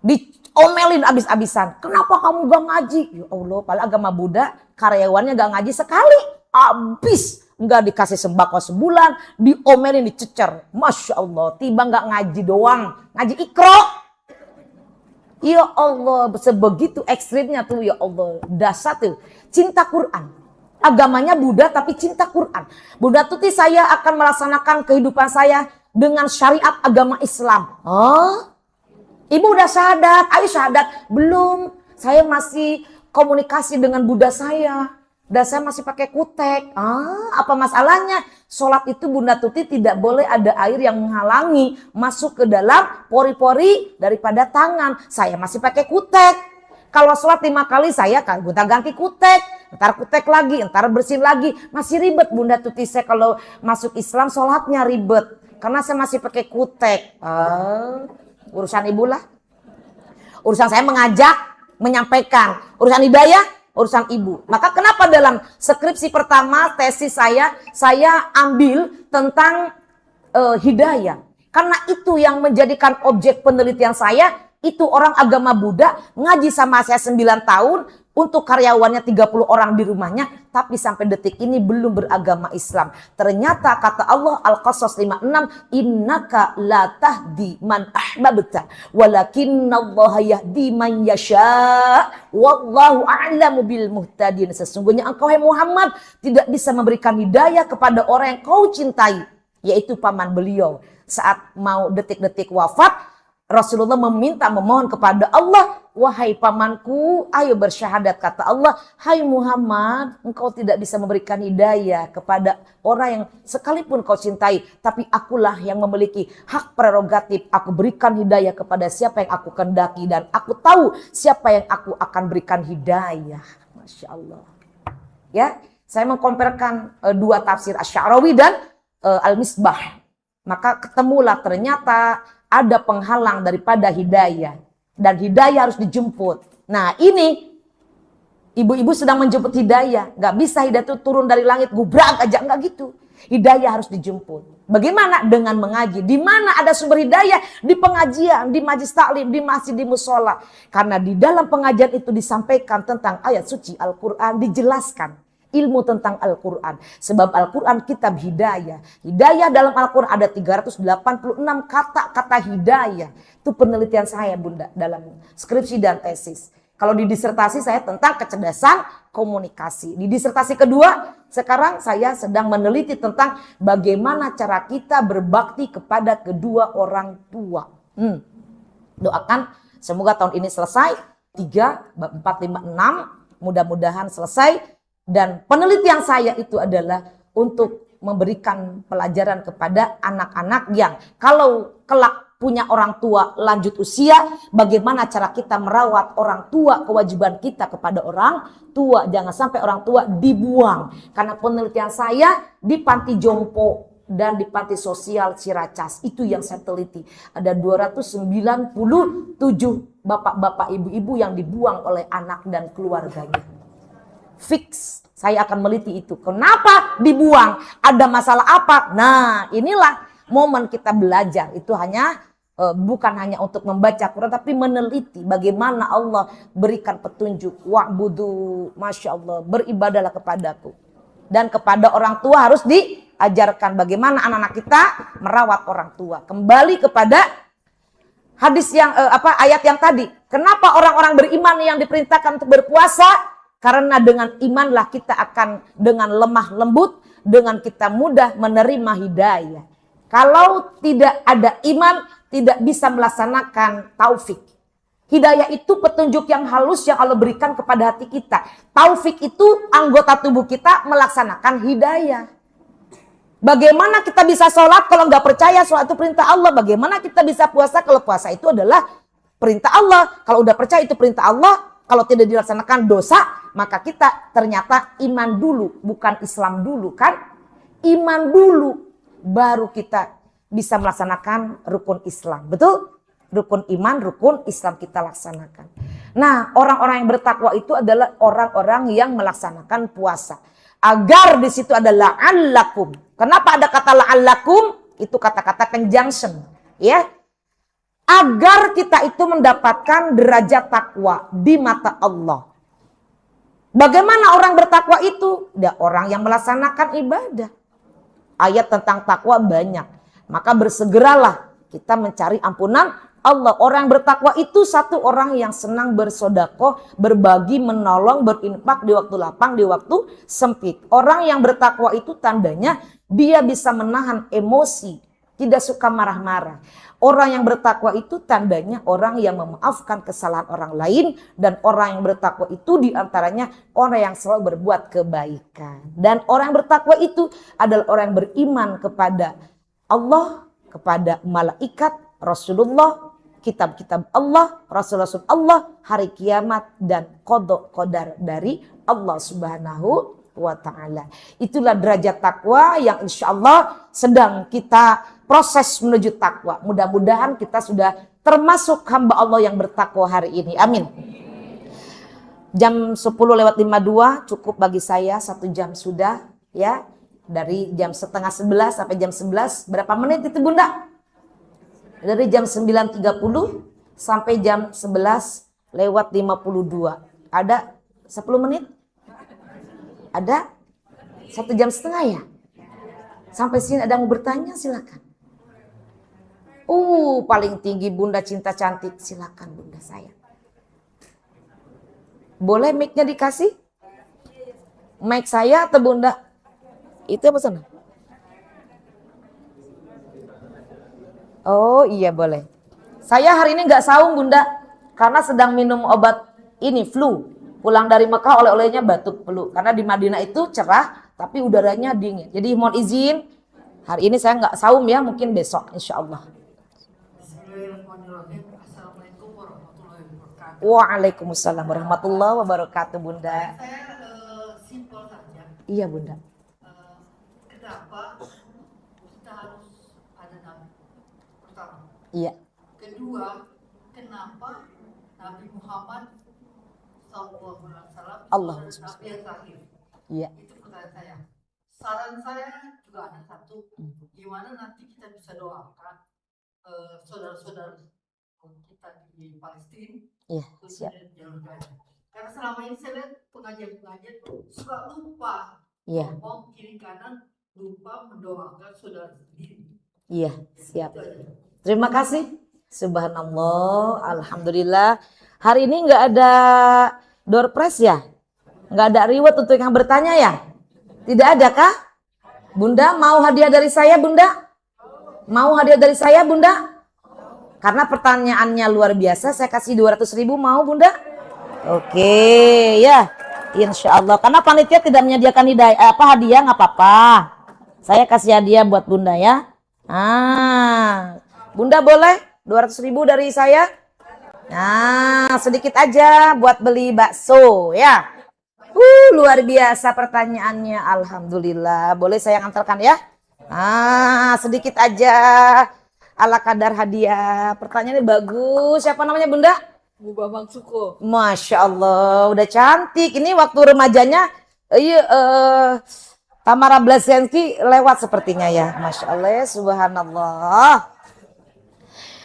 Diomelin abis-abisan. Kenapa kamu enggak ngaji? Ya Allah, padahal agama Buddha, karyawannya enggak ngaji sekali. Abis. Enggak dikasih sembako sebulan, diomelin, dicecer. Masya Allah, tiba enggak ngaji doang, ngaji ikro. Ya Allah, sebegitu ekstrimnya tuh, ya Allah. Dasar tuh, cinta Quran. Agamanya Buddha tapi cinta Quran. Bunda Tuti, saya akan melaksanakan kehidupan saya dengan syariat agama Islam. Oh, Ibu udah syahadat, ayo syahadat. Belum, saya masih komunikasi dengan Buddha saya. Dan saya masih pakai kutek. Apa masalahnya? Sholat itu Bunda Tuti tidak boleh ada air yang menghalangi masuk ke dalam pori-pori daripada tangan. Saya masih pakai kutek. Kalau sholat 5 kali saya kan gonta-ganti kutek. Ntar kutek lagi, ntar bersin lagi. Masih ribet Bunda Tuti, saya kalau masuk Islam sholatnya ribet. Karena saya masih pakai kutek. Urusan ibu lah. Urusan saya mengajak, menyampaikan. Urusan hidayah, urusan ibu. Maka kenapa dalam skripsi pertama tesis saya ambil tentang hidayah. Karena itu yang menjadikan objek penelitian saya, itu orang agama Buddha ngaji sama saya 9 tahun, untuk karyawannya 30 orang di rumahnya, tapi sampai detik ini belum beragama Islam. Ternyata kata Allah Al-Qasas 56, innaka la tahdi man ahbabta walakinnallaha yahdi man yasha wallahu a'lamu bil muhtadin. Sesungguhnya engkau hai Muhammad tidak bisa memberikan hidayah kepada orang yang kau cintai, yaitu paman beliau. Saat mau detik-detik wafat, Rasulullah memohon kepada Allah, wahai pamanku, ayo bersyahadat, kata Allah, hai Muhammad, engkau tidak bisa memberikan hidayah kepada orang yang sekalipun kau cintai, tapi akulah yang memiliki hak prerogatif, aku berikan hidayah kepada siapa yang aku kehendaki, dan aku tahu siapa yang aku akan berikan hidayah. Masya Allah. Ya, saya mengkomparkan 2 tafsir Asy-Sya'rawi dan Al-Misbah. Maka ketemulah ternyata ada penghalang daripada hidayah. Dan hidayah harus dijemput. Nah ini, ibu-ibu sedang menjemput hidayah. Gak bisa hidayah itu turun dari langit, gubrak aja, enggak gitu. Hidayah harus dijemput. Bagaimana? Dengan mengaji. Di mana ada sumber hidayah? Di pengajian, di majlis taklim, di masjid, di musola. Karena di dalam pengajian itu disampaikan tentang ayat suci Al-Quran, dijelaskan ilmu tentang Al-Quran. Sebab Al-Quran kitab hidayah. Hidayah dalam Al-Quran ada 386 kata-kata hidayah. Itu penelitian saya Bunda dalam skripsi dan tesis. Kalau di disertasi saya tentang kecerdasan komunikasi. Di disertasi kedua sekarang saya sedang meneliti tentang bagaimana cara kita berbakti kepada kedua orang tua. Doakan semoga tahun ini selesai. 3, 4, 5, 6 mudah-mudahan selesai. Dan penelitian saya itu adalah untuk memberikan pelajaran kepada anak-anak yang kalau kelak punya orang tua lanjut usia, bagaimana cara kita merawat orang tua, kewajiban kita kepada orang tua. Jangan sampai orang tua dibuang. Karena penelitian saya di panti jompo dan di panti sosial Ciracas, itu yang saya teliti. Ada 297 bapak-bapak ibu-ibu yang dibuang oleh anak dan keluarganya. Fix, saya akan meliti itu. Kenapa dibuang? Ada masalah apa? Nah, inilah momen kita belajar. Itu bukan hanya untuk membaca Quran, tapi meneliti bagaimana Allah berikan petunjuk. Wa'budu, Masya Allah, beribadalah kepadaku. Dan kepada orang tua harus diajarkan bagaimana anak-anak kita merawat orang tua. Kembali kepada hadis yang ayat yang tadi. Kenapa orang-orang beriman yang diperintahkan untuk berpuasa? Karena dengan imanlah kita akan dengan lemah lembut, dengan kita mudah menerima hidayah. Kalau tidak ada iman, tidak bisa melaksanakan taufik. Hidayah itu petunjuk yang halus yang Allah berikan kepada hati kita. Taufik itu anggota tubuh kita melaksanakan hidayah. Bagaimana kita bisa sholat kalau nggak percaya sholat itu perintah Allah? Bagaimana kita bisa puasa kalau puasa itu adalah perintah Allah? Kalau udah percaya itu perintah Allah, kalau tidak dilaksanakan dosa, maka kita ternyata iman dulu, bukan Islam dulu kan? Iman dulu, baru kita bisa melaksanakan rukun Islam. Betul? Rukun iman, rukun Islam kita laksanakan. Nah, orang-orang yang bertakwa itu adalah orang-orang yang melaksanakan puasa. Agar di situ ada la'allakum. Kenapa ada kata la'allakum? Itu kata-kata conjunction, ya. Agar kita itu mendapatkan derajat takwa di mata Allah. Bagaimana orang bertakwa itu? Dia orang yang melaksanakan ibadah. Ayat tentang takwa banyak. Maka bersegeralah kita mencari ampunan Allah. Orang yang bertakwa itu satu orang yang senang bersodakoh, berbagi, menolong, berinfak di waktu lapang, di waktu sempit. Orang yang bertakwa itu tandanya dia bisa menahan emosi, tidak suka marah-marah. Orang yang bertakwa itu tandanya orang yang memaafkan kesalahan orang lain. Dan orang yang bertakwa itu diantaranya orang yang selalu berbuat kebaikan. Dan orang yang bertakwa itu adalah orang yang beriman kepada Allah, kepada malaikat, Rasulullah, kitab-kitab Allah, Rasul-Rasul Allah, hari kiamat, dan qada qadar dari Allah Subhanahu wa ta'ala. Itulah derajat takwa yang insya Allah sedang kita proses menuju takwa. Mudah-mudahan kita sudah termasuk hamba Allah yang bertakwa hari ini. Amin. Jam 10:52 cukup bagi saya, 1 jam sudah ya. Dari jam setengah 11 sampai jam 11, berapa menit itu Bunda? Dari jam 9.30 sampai jam 11:52. Ada 10 menit? Ada? 1 jam setengah ya? Sampai sini ada yang mau bertanya silakan. Paling tinggi Bunda Cinta Cantik. Silakan Bunda saya. Boleh mic-nya dikasih? Mic saya atau Bunda? Itu apa sana? Oh iya boleh. Saya hari ini nggak saum Bunda, karena sedang minum obat ini flu. Pulang dari Mekah oleh-olehnya batuk flu. Karena di Madinah itu cerah, tapi udaranya dingin. Jadi mohon izin, hari ini saya nggak saum ya, mungkin besok insya Allah. Assalamualaikum warahmatullahi wabarakatuh. Waalaikumsalam warahmatullahi wabarakatuh Bunda. Saya simpel saja. Iya Bunda. Kenapa kita harus ada nabi? Pertama. Iya. Kedua, kenapa Nabi Muhammad SAW Allah nabi yang terakhir? Iya. Itu pertanyaan saya. Saran saya juga ada satu, gimana nanti kita bisa doakan saudara-saudara kita di Palestina, Iya, siap. khususnya di Jalur Gaza. Karena selama ini saya lihat pengajian-pengajian suka lupa Iya. ngomong kiri kanan, lupa mendoakan saudara sendiri. Iya, siap. Itu aja. Terima kasih. Subhanallah, alhamdulillah. Hari ini nggak ada door prize ya? Nggak ada reward untuk yang bertanya ya? Tidak ada kah? Bunda mau hadiah dari saya Bunda? Mau hadiah dari saya Bunda? Karena pertanyaannya luar biasa, saya kasih 200.000, mau Bunda? Oke, ya. Insya Allah. Karena panitia tidak menyediakan hadiah, nggak apa-apa. Saya kasih hadiah buat Bunda ya. Bunda boleh 200.000 dari saya? Nah, sedikit aja buat beli bakso ya. Luar biasa pertanyaannya. Alhamdulillah. Boleh saya antarkan ya? Sedikit aja ala kadar hadiah. Pertanyaannya bagus. Siapa namanya Bunda? Bu Bambang Suko. Masya Allah, udah cantik. Ini waktu remajanya, Tamara Blasenski lewat sepertinya ya. Masya Allah ya, subhanallah.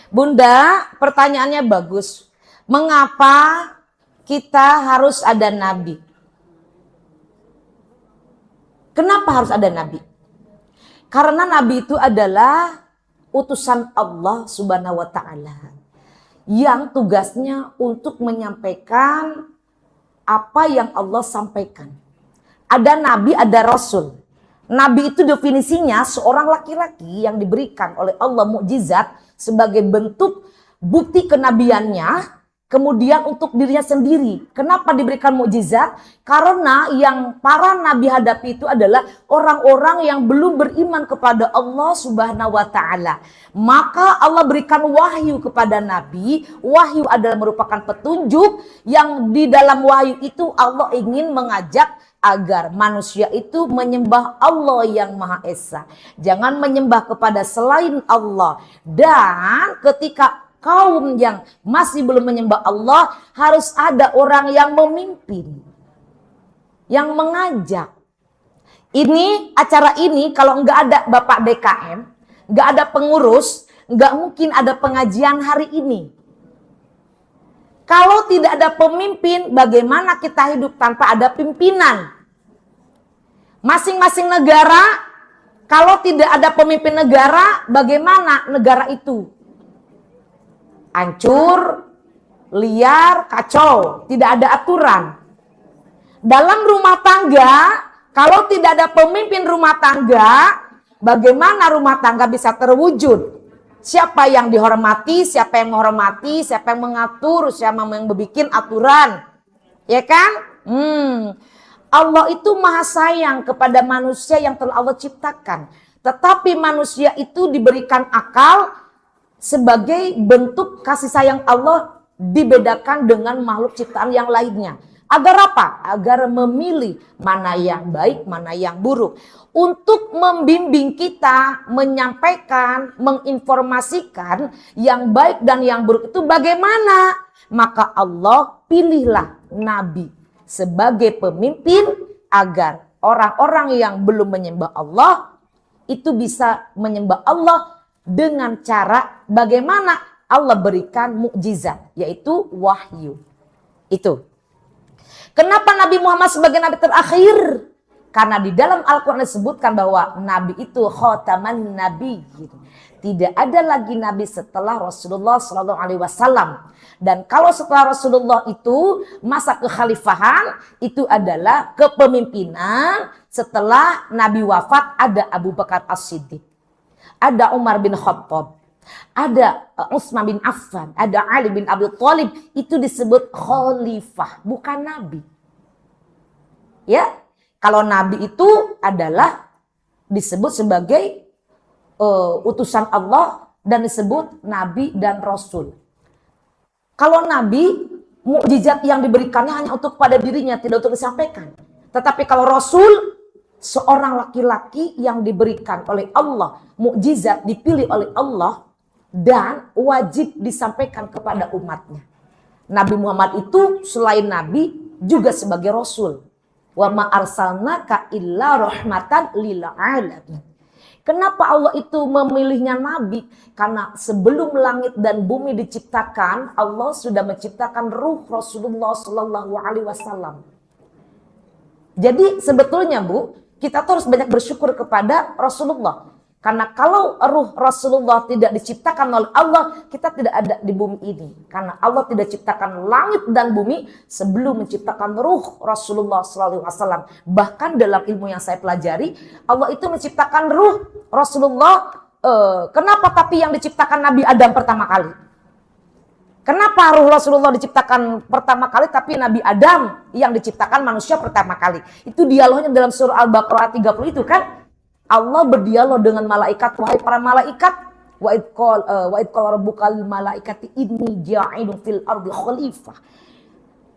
Bunda, pertanyaannya bagus. Mengapa kita harus ada nabi? Kenapa harus ada nabi? Karena nabi itu adalah utusan Allah Subhanahu wa ta'ala yang tugasnya untuk menyampaikan apa yang Allah sampaikan. Ada nabi, ada rasul. Nabi itu definisinya seorang laki-laki yang diberikan oleh Allah mukjizat sebagai bentuk bukti kenabiannya, kemudian untuk dirinya sendiri. Kenapa diberikan mukjizat? Karena yang para nabi hadapi itu adalah orang-orang yang belum beriman kepada Allah Subhanahu wa taala. Maka Allah berikan wahyu kepada nabi. Wahyu adalah merupakan petunjuk yang di dalam wahyu itu Allah ingin mengajak agar manusia itu menyembah Allah yang Maha Esa. Jangan menyembah kepada selain Allah. Dan ketika kaum yang masih belum menyembah Allah, harus ada orang yang memimpin, yang mengajak. Ini acara ini kalau nggak ada Bapak DKM, nggak ada pengurus, nggak mungkin ada pengajian hari ini. Kalau tidak ada pemimpin, bagaimana kita hidup tanpa ada pimpinan? Masing-masing negara, kalau tidak ada pemimpin negara, bagaimana negara itu? Hancur, liar, kacau, tidak ada aturan. Dalam rumah tangga, kalau tidak ada pemimpin rumah tangga, bagaimana rumah tangga bisa terwujud? Siapa yang dihormati, siapa yang menghormati, siapa yang mengatur, siapa yang membuat aturan. Ya kan? Allah itu maha sayang kepada manusia yang telah Allah ciptakan. Tetapi manusia itu diberikan akal sebagai bentuk kasih sayang Allah dibedakan dengan makhluk ciptaan yang lainnya. Agar apa? Agar memilih mana yang baik, mana yang buruk. Untuk membimbing kita, menyampaikan, menginformasikan yang baik dan yang buruk itu bagaimana? Maka Allah pilihlah Nabi sebagai pemimpin agar orang-orang yang belum menyembah Allah itu bisa menyembah Allah dengan cara bagaimana Allah berikan mukjizat, yaitu wahyu. Itu. Kenapa Nabi Muhammad sebagai Nabi terakhir? Karena di dalam Al-Quran disebutkan bahwa Nabi itu khataman Nabi. Gitu. Tidak ada lagi Nabi setelah Rasulullah SAW. Dan kalau setelah Rasulullah itu masa kekhalifahan itu adalah kepemimpinan. Setelah Nabi wafat ada Abu Bakar As-Siddiq, ada Umar bin Khattab, ada Utsman bin Affan, ada Ali bin Abi Thalib. Itu disebut khalifah, bukan Nabi. Ya, kalau Nabi itu adalah disebut sebagai utusan Allah dan disebut Nabi dan Rasul. Kalau Nabi, mukjizat yang diberikannya hanya untuk pada dirinya, tidak untuk disampaikan. Tetapi kalau Rasul, seorang laki-laki yang diberikan oleh Allah, mukjizat dipilih oleh Allah dan wajib disampaikan kepada umatnya. Nabi Muhammad itu selain Nabi juga sebagai Rasul. Wa ma arsalnaka illa rahmatan lil alamin. Kenapa Allah itu memilihnya Nabi? Karena sebelum langit dan bumi diciptakan, Allah sudah menciptakan ruh Rasulullah Sallallahu Alaihi Wasallam. Jadi sebetulnya Bu, kita terus banyak bersyukur kepada Rasulullah. Karena kalau ruh Rasulullah tidak diciptakan oleh Allah, kita tidak ada di bumi ini. Karena Allah tidak ciptakan langit dan bumi sebelum menciptakan ruh Rasulullah SAW. Bahkan dalam ilmu yang saya pelajari, Allah itu menciptakan ruh Rasulullah. Kenapa tapi yang diciptakan Nabi Adam pertama kali? Kenapa ruh Rasulullah diciptakan pertama kali tapi Nabi Adam yang diciptakan manusia pertama kali? Itu dialognya dalam surah Al-Baqarah 30 itu kan? Allah berdialog dengan malaikat, wahai para malaikat, wa id qala rabbuka lil malaikati inni ja'ilun fil ardi khalifah.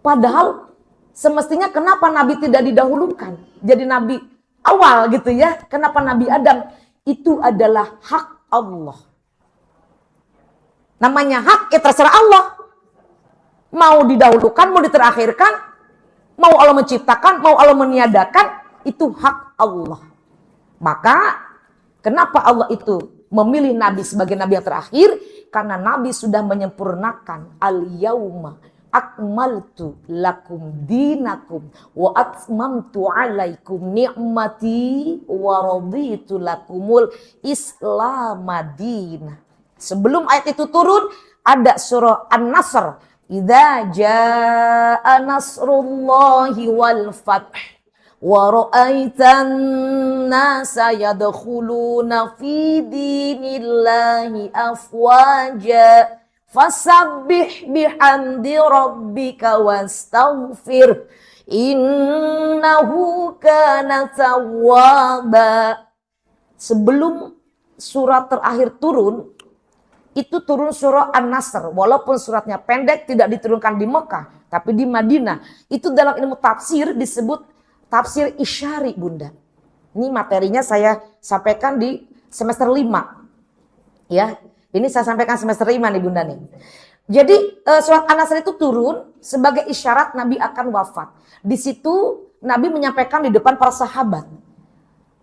Padahal semestinya kenapa Nabi tidak didahulukan jadi Nabi awal gitu ya? Kenapa Nabi Adam? Itu adalah hak Allah. Namanya hak, ya terserah Allah. Mau didahulukan, mau diterakhirkan, mau Allah menciptakan, mau Allah meniadakan, itu hak Allah. Maka kenapa Allah itu memilih Nabi sebagai Nabi yang terakhir? Karena Nabi sudah menyempurnakan al-yauma akmaltu lakum dinakum wa atmamtu alaikum ni'mati wa raditu lakumul Islam madinah. Sebelum ayat itu turun ada surah An-Nasr. Idza jaa nasrullahi wal fath wa ra'aitan nasa yadkhuluna fi dinillahi afwaja fasabbih bihamdi rabbika wastaghfir innahu kana tawwaba. Sebelum surat terakhir turun, itu turun surah An-Nasr. Walaupun suratnya pendek, tidak diturunkan di Mekah, tapi di Madinah. Itu dalam ilmu tafsir disebut tafsir isyari, Bunda. Ini materinya saya sampaikan di semester 5. Ya, ini saya sampaikan semester 5 nih Bunda nih. Jadi surat An-Nasr itu turun sebagai isyarat Nabi akan wafat. Di situ Nabi menyampaikan di depan para sahabat,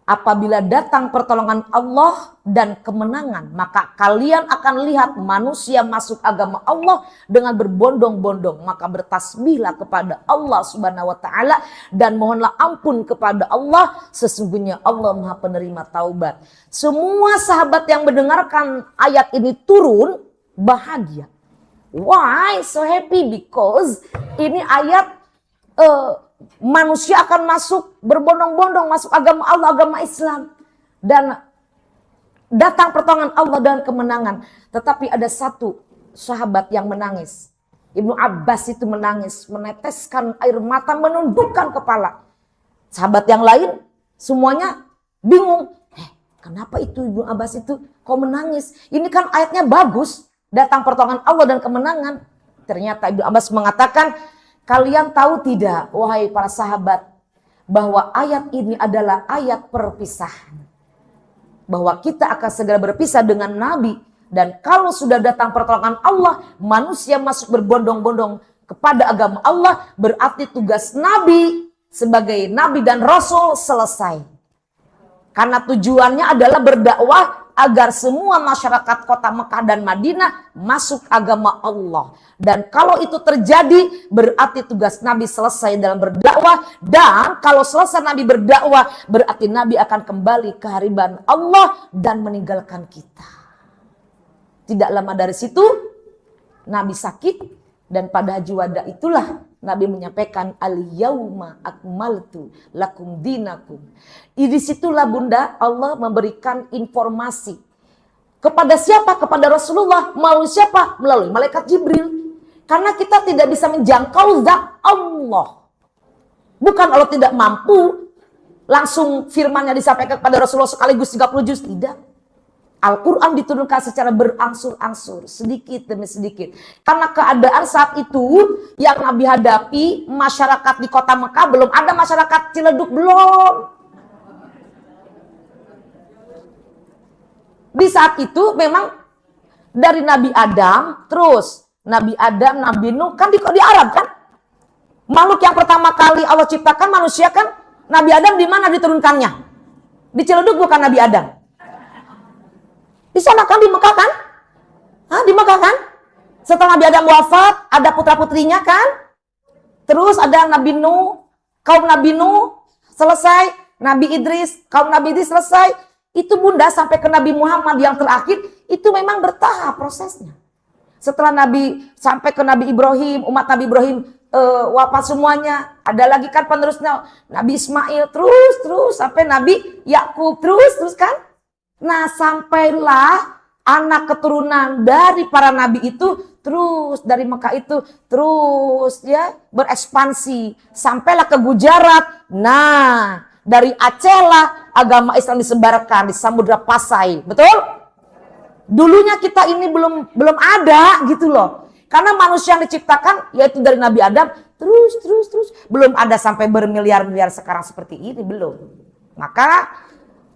apabila datang pertolongan Allah dan kemenangan, maka kalian akan lihat manusia masuk agama Allah dengan berbondong-bondong. Maka bertasbihlah kepada Allah Subhanahu wa taala dan mohonlah ampun kepada Allah, sesungguhnya Allah Maha penerima taubat. Semua sahabat yang mendengarkan ayat ini turun bahagia. Why so happy? Because ini ayat manusia akan masuk berbondong-bondong masuk agama Allah, agama Islam, dan datang pertolongan Allah dan kemenangan. Tetapi ada satu sahabat yang menangis. Ibnu Abbas itu menangis, meneteskan air mata, menundukkan kepala. Sahabat yang lain semuanya bingung. Kenapa itu Ibnu Abbas itu kok menangis? Ini kan ayatnya bagus, datang pertolongan Allah dan kemenangan. Ternyata Ibnu Abbas mengatakan, kalian tahu tidak, wahai para sahabat, bahwa ayat ini adalah ayat perpisahan. Bahwa kita akan segera berpisah dengan Nabi. Dan kalau sudah datang pertolongan Allah, manusia masuk berbondong-bondong kepada agama Allah, berarti tugas Nabi sebagai Nabi dan Rasul selesai. Karena tujuannya adalah berdakwah agar semua masyarakat kota Mekah dan Madinah masuk agama Allah. Dan kalau itu terjadi, berarti tugas Nabi selesai dalam berdakwah. Dan kalau selesai Nabi berdakwah, berarti Nabi akan kembali ke hariban Allah dan meninggalkan kita. Tidak lama dari situ, Nabi sakit. Dan pada haji wada itulah Nabi menyampaikan, al-yauma akmaltu lakum dinakum. Di situlah Bunda Allah memberikan informasi. Kepada siapa? Kepada Rasulullah. Melalui siapa? Melalui malaikat Jibril. Karena kita tidak bisa menjangkau zat Allah. Bukan Allah tidak mampu langsung firmannya disampaikan kepada Rasulullah sekaligus 30 juz. Tidak. Al-Quran diturunkan secara berangsur-angsur, sedikit demi sedikit. Karena keadaan saat itu yang Nabi hadapi, masyarakat di kota Mekah belum ada, masyarakat Ciledug belum. Di saat itu memang dari Nabi Adam, terus Nabi Adam, Nabi Nuh, kan di Arab kan? Makhluk yang pertama kali Allah ciptakan manusia kan, Nabi Adam di mana diturunkannya? Di Ciledug bukan Nabi Adam. Di sana kan, di Mekah kan? Di Mekah kan? Setelah Nabi Adam wafat, ada putra-putrinya kan? Terus ada Nabi Nuh, kaum Nabi Nuh selesai, Nabi Idris, kaum Nabi Idris selesai. Itu Bunda sampai ke Nabi Muhammad yang terakhir, itu memang bertahap prosesnya. Setelah Nabi sampai ke Nabi Ibrahim, umat Nabi Ibrahim wafat semuanya. Ada lagi kan penerusnya, Nabi Ismail, terus sampai Nabi Yakub, terus kan? Nah, sampailah anak keturunan dari para nabi itu terus dari Mekah itu terus ya berekspansi sampailah ke Gujarat. Nah, dari Aceh lah agama Islam disebarkan di Samudra Pasai. Betul? Dulunya kita ini belum ada gitu loh. Karena manusia yang diciptakan yaitu dari Nabi Adam terus belum ada sampai bermiliar-miliar sekarang seperti ini, belum. Maka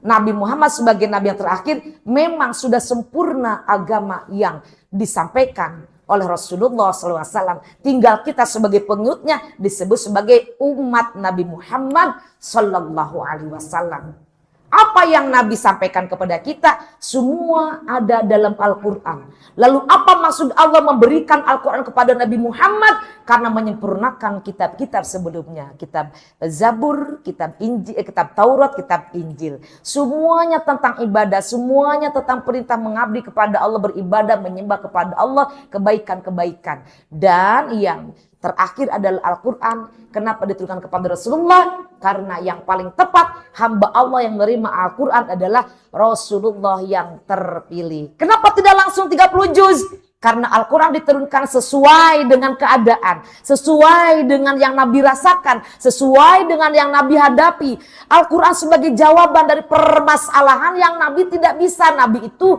Nabi Muhammad sebagai Nabi yang terakhir memang sudah sempurna agama yang disampaikan oleh Rasulullah SAW. Tinggal kita sebagai pengikutnya disebut sebagai umat Nabi Muhammad SAW. Apa yang Nabi sampaikan kepada kita semua ada dalam Al-Quran. Lalu apa maksud Allah memberikan Al-Quran kepada Nabi Muhammad? Karena menyempurnakan kitab-kitab sebelumnya. Kitab Zabur, kitab Injil, kitab Taurat, kitab Injil. Semuanya tentang ibadah, semuanya tentang perintah mengabdi kepada Allah, beribadah, menyembah kepada Allah, kebaikan-kebaikan. Dan yang terakhir adalah Al-Quran. Kenapa diturunkan kepada Rasulullah? Karena yang paling tepat hamba Allah yang menerima Al-Quran adalah Rasulullah yang terpilih. Kenapa tidak langsung 30 juz? Karena Al-Quran diturunkan sesuai dengan keadaan, sesuai dengan yang Nabi rasakan, sesuai dengan yang Nabi hadapi. Al-Quran sebagai jawaban dari permasalahan yang Nabi tidak bisa. Nabi itu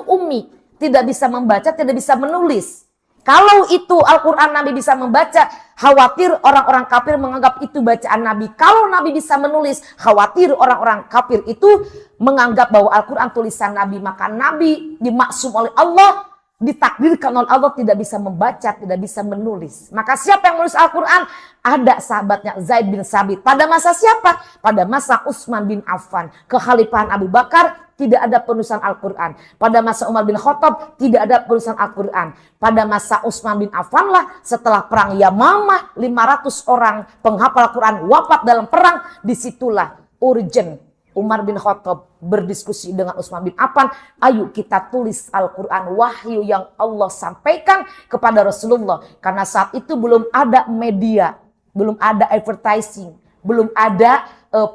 ummi, tidak bisa membaca, tidak bisa menulis. Kalau itu Al-Quran Nabi bisa membaca, khawatir orang-orang kafir menganggap itu bacaan Nabi. Kalau Nabi bisa menulis, khawatir orang-orang kafir itu menganggap bahwa Al-Quran tulisan Nabi. Maka Nabi dimaksum oleh Allah, ditakdirkan oleh Allah tidak bisa membaca, tidak bisa menulis. Maka siapa yang menulis Al-Quran? Ada sahabatnya Zaid bin Sabit. Pada masa siapa? Pada masa Utsman bin Affan. Kekhalifahan Abu Bakar tidak ada penulisan Al-Quran. Pada masa Umar bin Khattab tidak ada penulisan Al-Quran. Pada masa Utsman bin Affan lah setelah perang Yamamah 500 orang penghafal Al-Quran wafat dalam perang. Disitulah urgent Umar bin Khattab berdiskusi dengan Utsman bin Affan, ayo kita tulis Al-Quran, wahyu yang Allah sampaikan kepada Rasulullah. Karena saat itu belum ada media, belum ada advertising, belum ada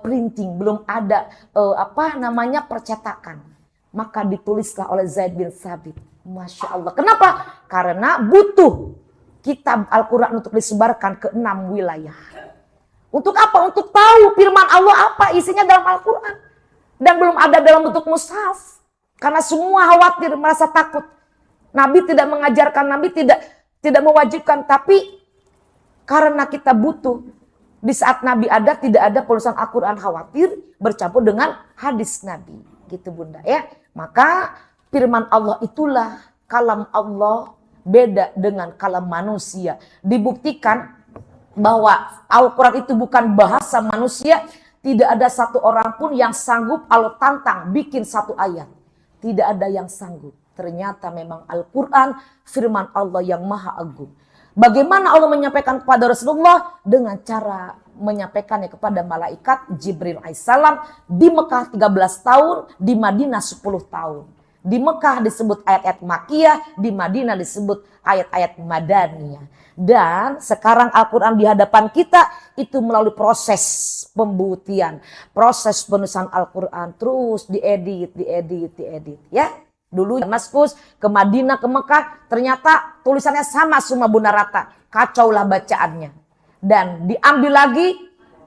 printing, belum ada percetakan. Maka ditulislah oleh Zaid bin Sabit. Masya Allah. Kenapa? Karena butuh kitab Al-Quran untuk disebarkan ke 6 wilayah. Untuk apa? Untuk tahu firman Allah apa isinya dalam Al-Quran. Dan belum ada dalam bentuk mushaf. Karena semua khawatir, merasa takut. Nabi tidak mengajarkan, Nabi tidak mewajibkan. Tapi karena kita butuh, di saat Nabi ada, tidak ada penulisan Al-Quran, khawatir bercampur dengan hadis Nabi. Gitu Bunda ya. Maka firman Allah itulah kalam Allah, beda dengan kalam manusia. Dibuktikan bahwa Al-Quran itu bukan bahasa manusia. Tidak ada satu orang pun yang sanggup Allah tantang bikin satu ayat. Tidak ada yang sanggup. Ternyata memang Al-Quran firman Allah yang maha agung. Bagaimana Allah menyampaikan kepada Rasulullah? Dengan cara menyampaikannya kepada malaikat Jibril alaihissalam di Mekah 13 tahun, di Madinah 10 tahun. Di Mekah disebut ayat-ayat Makkiyah, di Madinah disebut ayat-ayat Madaniyah. Dan sekarang Al-Quran di hadapan kita itu melalui proses pembuktian, proses penulisan Al-Quran, terus diedit ya. Dulu Damaskus ke Madinah ke Mekah, ternyata tulisannya sama semua Bunda rata, kacaulah bacaannya. Dan diambil lagi,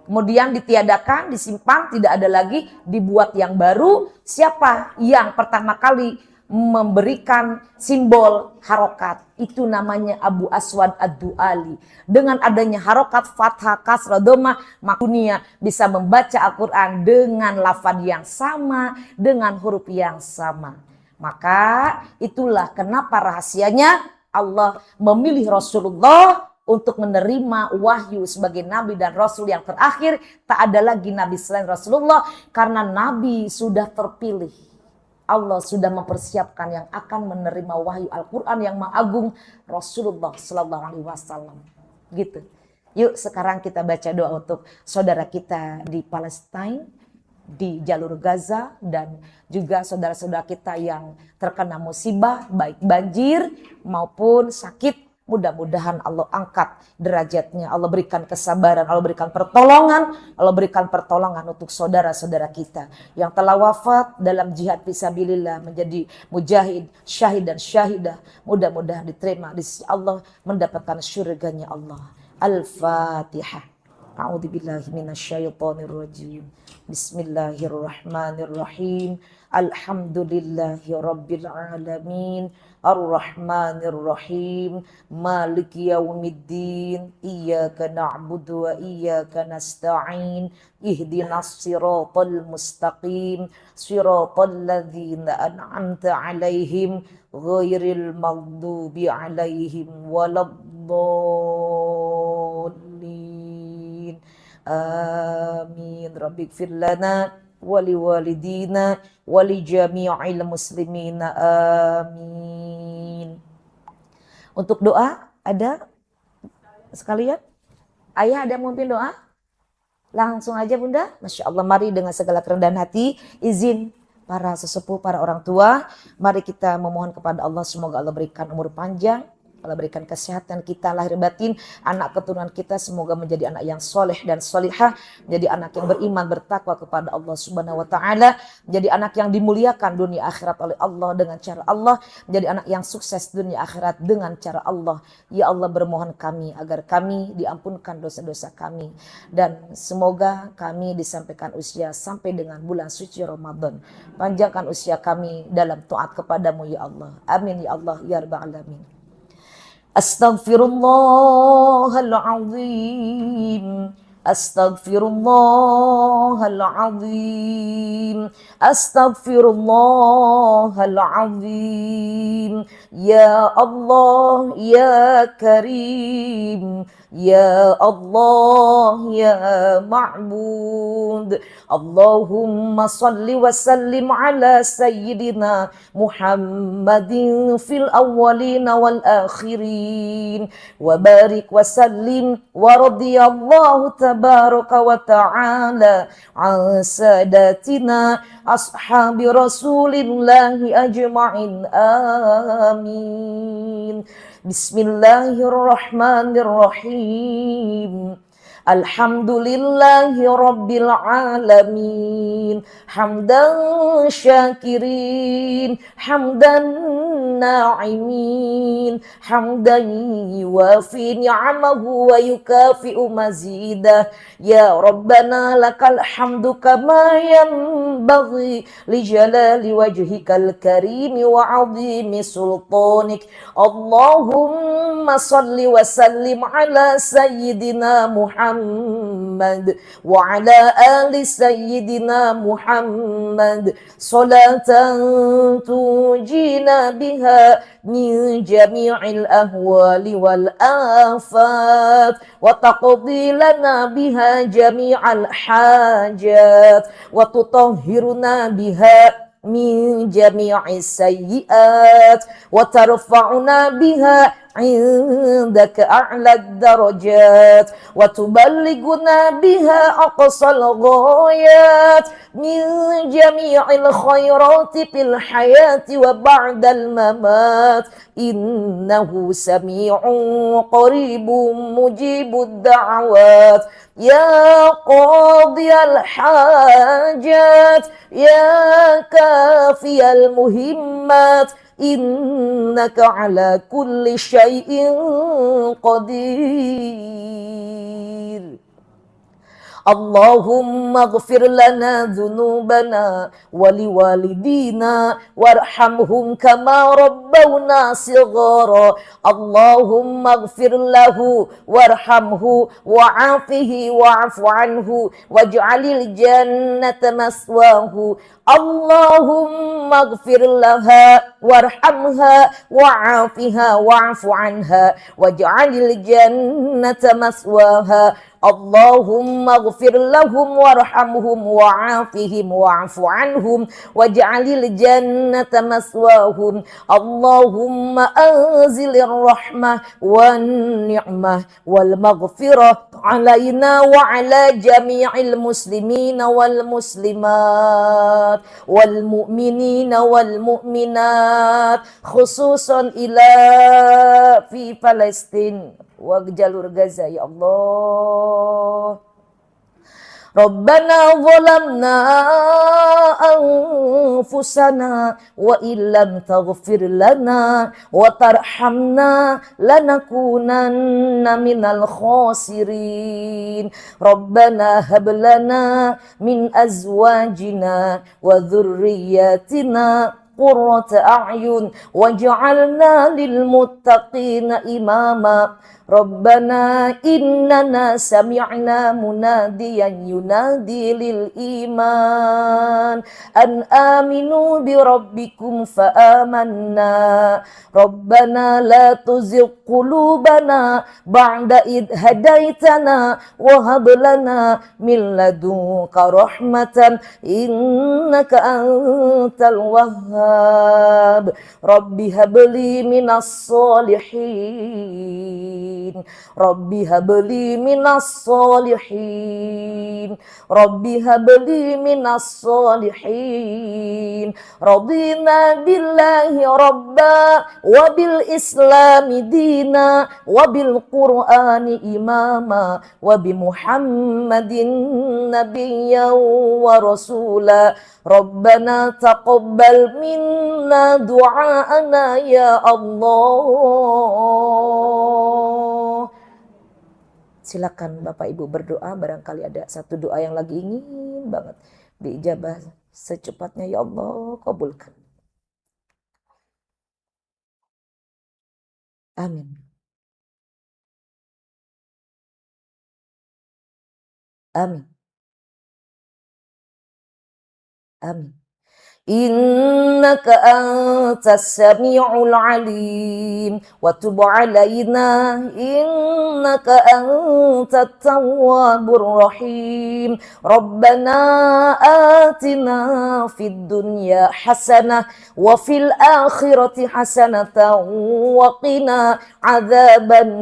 kemudian ditiadakan, disimpan, tidak ada lagi, dibuat yang baru. Siapa yang pertama kali memberikan simbol harokat? Itu namanya Abu Aswad Ad-Du'ali. Dengan adanya harokat, fathah, kasrah, dhamma, maka dunia bisa membaca Al-Quran dengan lafaz yang sama, dengan huruf yang sama. Maka itulah kenapa rahasianya Allah memilih Rasulullah untuk menerima wahyu sebagai Nabi dan Rasul yang terakhir. Tak ada lagi Nabi selain Rasulullah, karena Nabi sudah terpilih. Allah sudah mempersiapkan yang akan menerima wahyu Al-Quran yang maha agung, Rasulullah Sallallahu Alaihi Wasallam. Gitu. Yuk sekarang kita baca doa untuk saudara kita di Palestina, di jalur Gaza, dan juga saudara-saudara kita yang terkena musibah, baik banjir maupun sakit. Mudah-mudahan Allah angkat derajatnya, Allah berikan kesabaran, Allah berikan pertolongan untuk saudara-saudara kita yang telah wafat dalam jihad fisabilillah, menjadi mujahid, syahid dan syahidah. Mudah-mudahan diterima di sisi Allah, mendapatkan syurganya Allah. Al-Fatihah. A'udzubillahi minasyaitonirrajim. Bismillahirrahmanirrahim. Alhamdulillahi rabbil alamin. Ar-Rahmanir-Rahim. Maliki yaumiddin. Iyyaka na'budu wa iyyaka nasta'in. Ihdinas siratal mustaqim. Siratal ladzina an'amta 'alaihim ghairil maghdubi 'alaihim waladdallin. Amin. Rabbighfir lana wali walidina wali jami'il muslimina. Amin. Untuk doa ada sekalian? Ayah ada yang memimpin doa? Langsung aja Bunda. Masya Allah, mari dengan segala kerendahan hati, izin para sesepuh, para orang tua, mari kita memohon kepada Allah, semoga Allah berikan umur panjang, Allah berikan kesehatan kita lahir batin, anak keturunan kita semoga menjadi anak yang soleh dan solihah, menjadi anak yang beriman bertakwa kepada Allah Subhanahu wa taala, menjadi anak yang dimuliakan dunia akhirat oleh Allah dengan cara Allah, menjadi anak yang sukses dunia akhirat dengan cara Allah. Ya Allah, bermohon kami agar kami diampunkan dosa-dosa kami, dan semoga kami disampaikan usia sampai dengan bulan suci Ramadan. Panjangkan usia kami dalam taat kepadamu ya Allah. Amin ya Allah ya rabbal alamin. Astaghfirullahaladzim, astaghfirullahaladzim, astaghfirullahaladzim. Ya Allah ya Karim, ya Allah ya Ma'bud. Allahumma salli wa sallim ala sayyidina Muhammadin fil awwalina wal akhirin, wa barik wa sallim wa radiyallahu tabaraka wa ta'ala an sadatina ashabi rasulillahi ajma'in. Amin. Bismillahirrahmanirrahim. Alhamdulillahi rabbil alamin, hamdan syakirin, hamdan na'imin, hamdan yuwafi ni'amahu wa yukafi'u mazidah. Ya Rabbana lakal hamdu kama yanbaghi li jalali wajhikal karim wa 'azimi sultanik. Allahumma salli wa sallim ala sayyidina Muhammad wa ala ali sayyidina Muhammad salatan tujina biha min jami'il ahwali wal afat wa taqdi lana biha jami'al hajat wa tutahhiruna biha min jami'is sayyi'at wa tarfa'una biha عندك أعلى الدرجات وتبلغنا بها أقصى الغايات من جميع الخيرات في الحياة وبعد الممات إنه سميع قريب مجيب الدعوات. يا قاضي الحاجات يا كافي المهمات إنك على كل شيء قدير. اللهم اغفر لنا ذنوبنا ولوالدينا وارحمهم كما ربونا صغارا. اللهم اغفر له وارحمه وعافه واعف عنه واجعل الجنة مثواه. اللهم اغفر لها وارحمها وعافها واعف عنها واجعل الجنة مثواها. اللهم اغفر لهم وارحمهم وعافهم واعف عنهم واجعل الجنة مثواهم. اللهم أنزل الرحمة والنعمة والمغفرة علينا وعلى جميع المسلمين والمسلمات والمؤمنين والمؤمنات خصوصا إلى في فلسطين وjalur Gaza ya Allah. Rabbana zalamna anfusana wa illam taghfir lana wa tarhamna lanakunanna minal khasirin. Rabbana hab lana min azwajina wa dhurriyyatina qurrata a'yun waj'alna lil muttaqina imama. Rabbana innana sami'na munadiyan yunadi lil iman an aminu bi rabbikum fa amanna. Rabbana la tuzigh qulubana ba'da id hadaitana wa hab lana min ladunka rahmatan innaka antal wahhab. Wahhab. Rabbi habli minas solihin. Rabbi habli minas solihin. Rabbi habli minas solihin. Radina billahi rabba wa bil islami dina wa bil qur'ani imama wa bi muhammadin nabiyyan wa rasula. Rabbana taqabbal minna du'aana ya Allah. Silakan Bapak Ibu berdoa, barangkali ada satu doa yang lagi ingin banget diijabah secepatnya, ya Allah kabulkan. Amin. Amin. Amin. Innaka antas sami'ul alim wa tub alaina innaka antat tawwabur rahim. Rabbana atina fid dunya hasanah wa fil akhirati hasanatan wa qina adzaban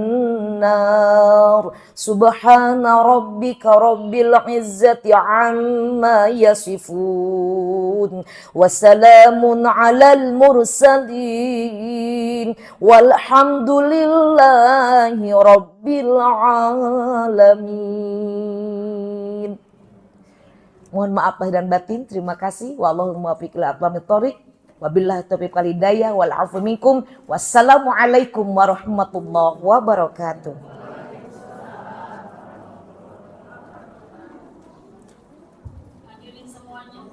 nar. Subhana rabbika rabbil izzati amma yasifun. Wassalamun alal mursalin walhamdulillahi rabbil alamin. Mohon maaf lahir dan batin. Terima kasih. Wallahul muwaffiq ila aqwamit thoriq. Wabillahi taufiq wal hidayah wal afu minkum. Wassalamualaikum warahmatullahi wabarakatuh. Hadirin semuanya.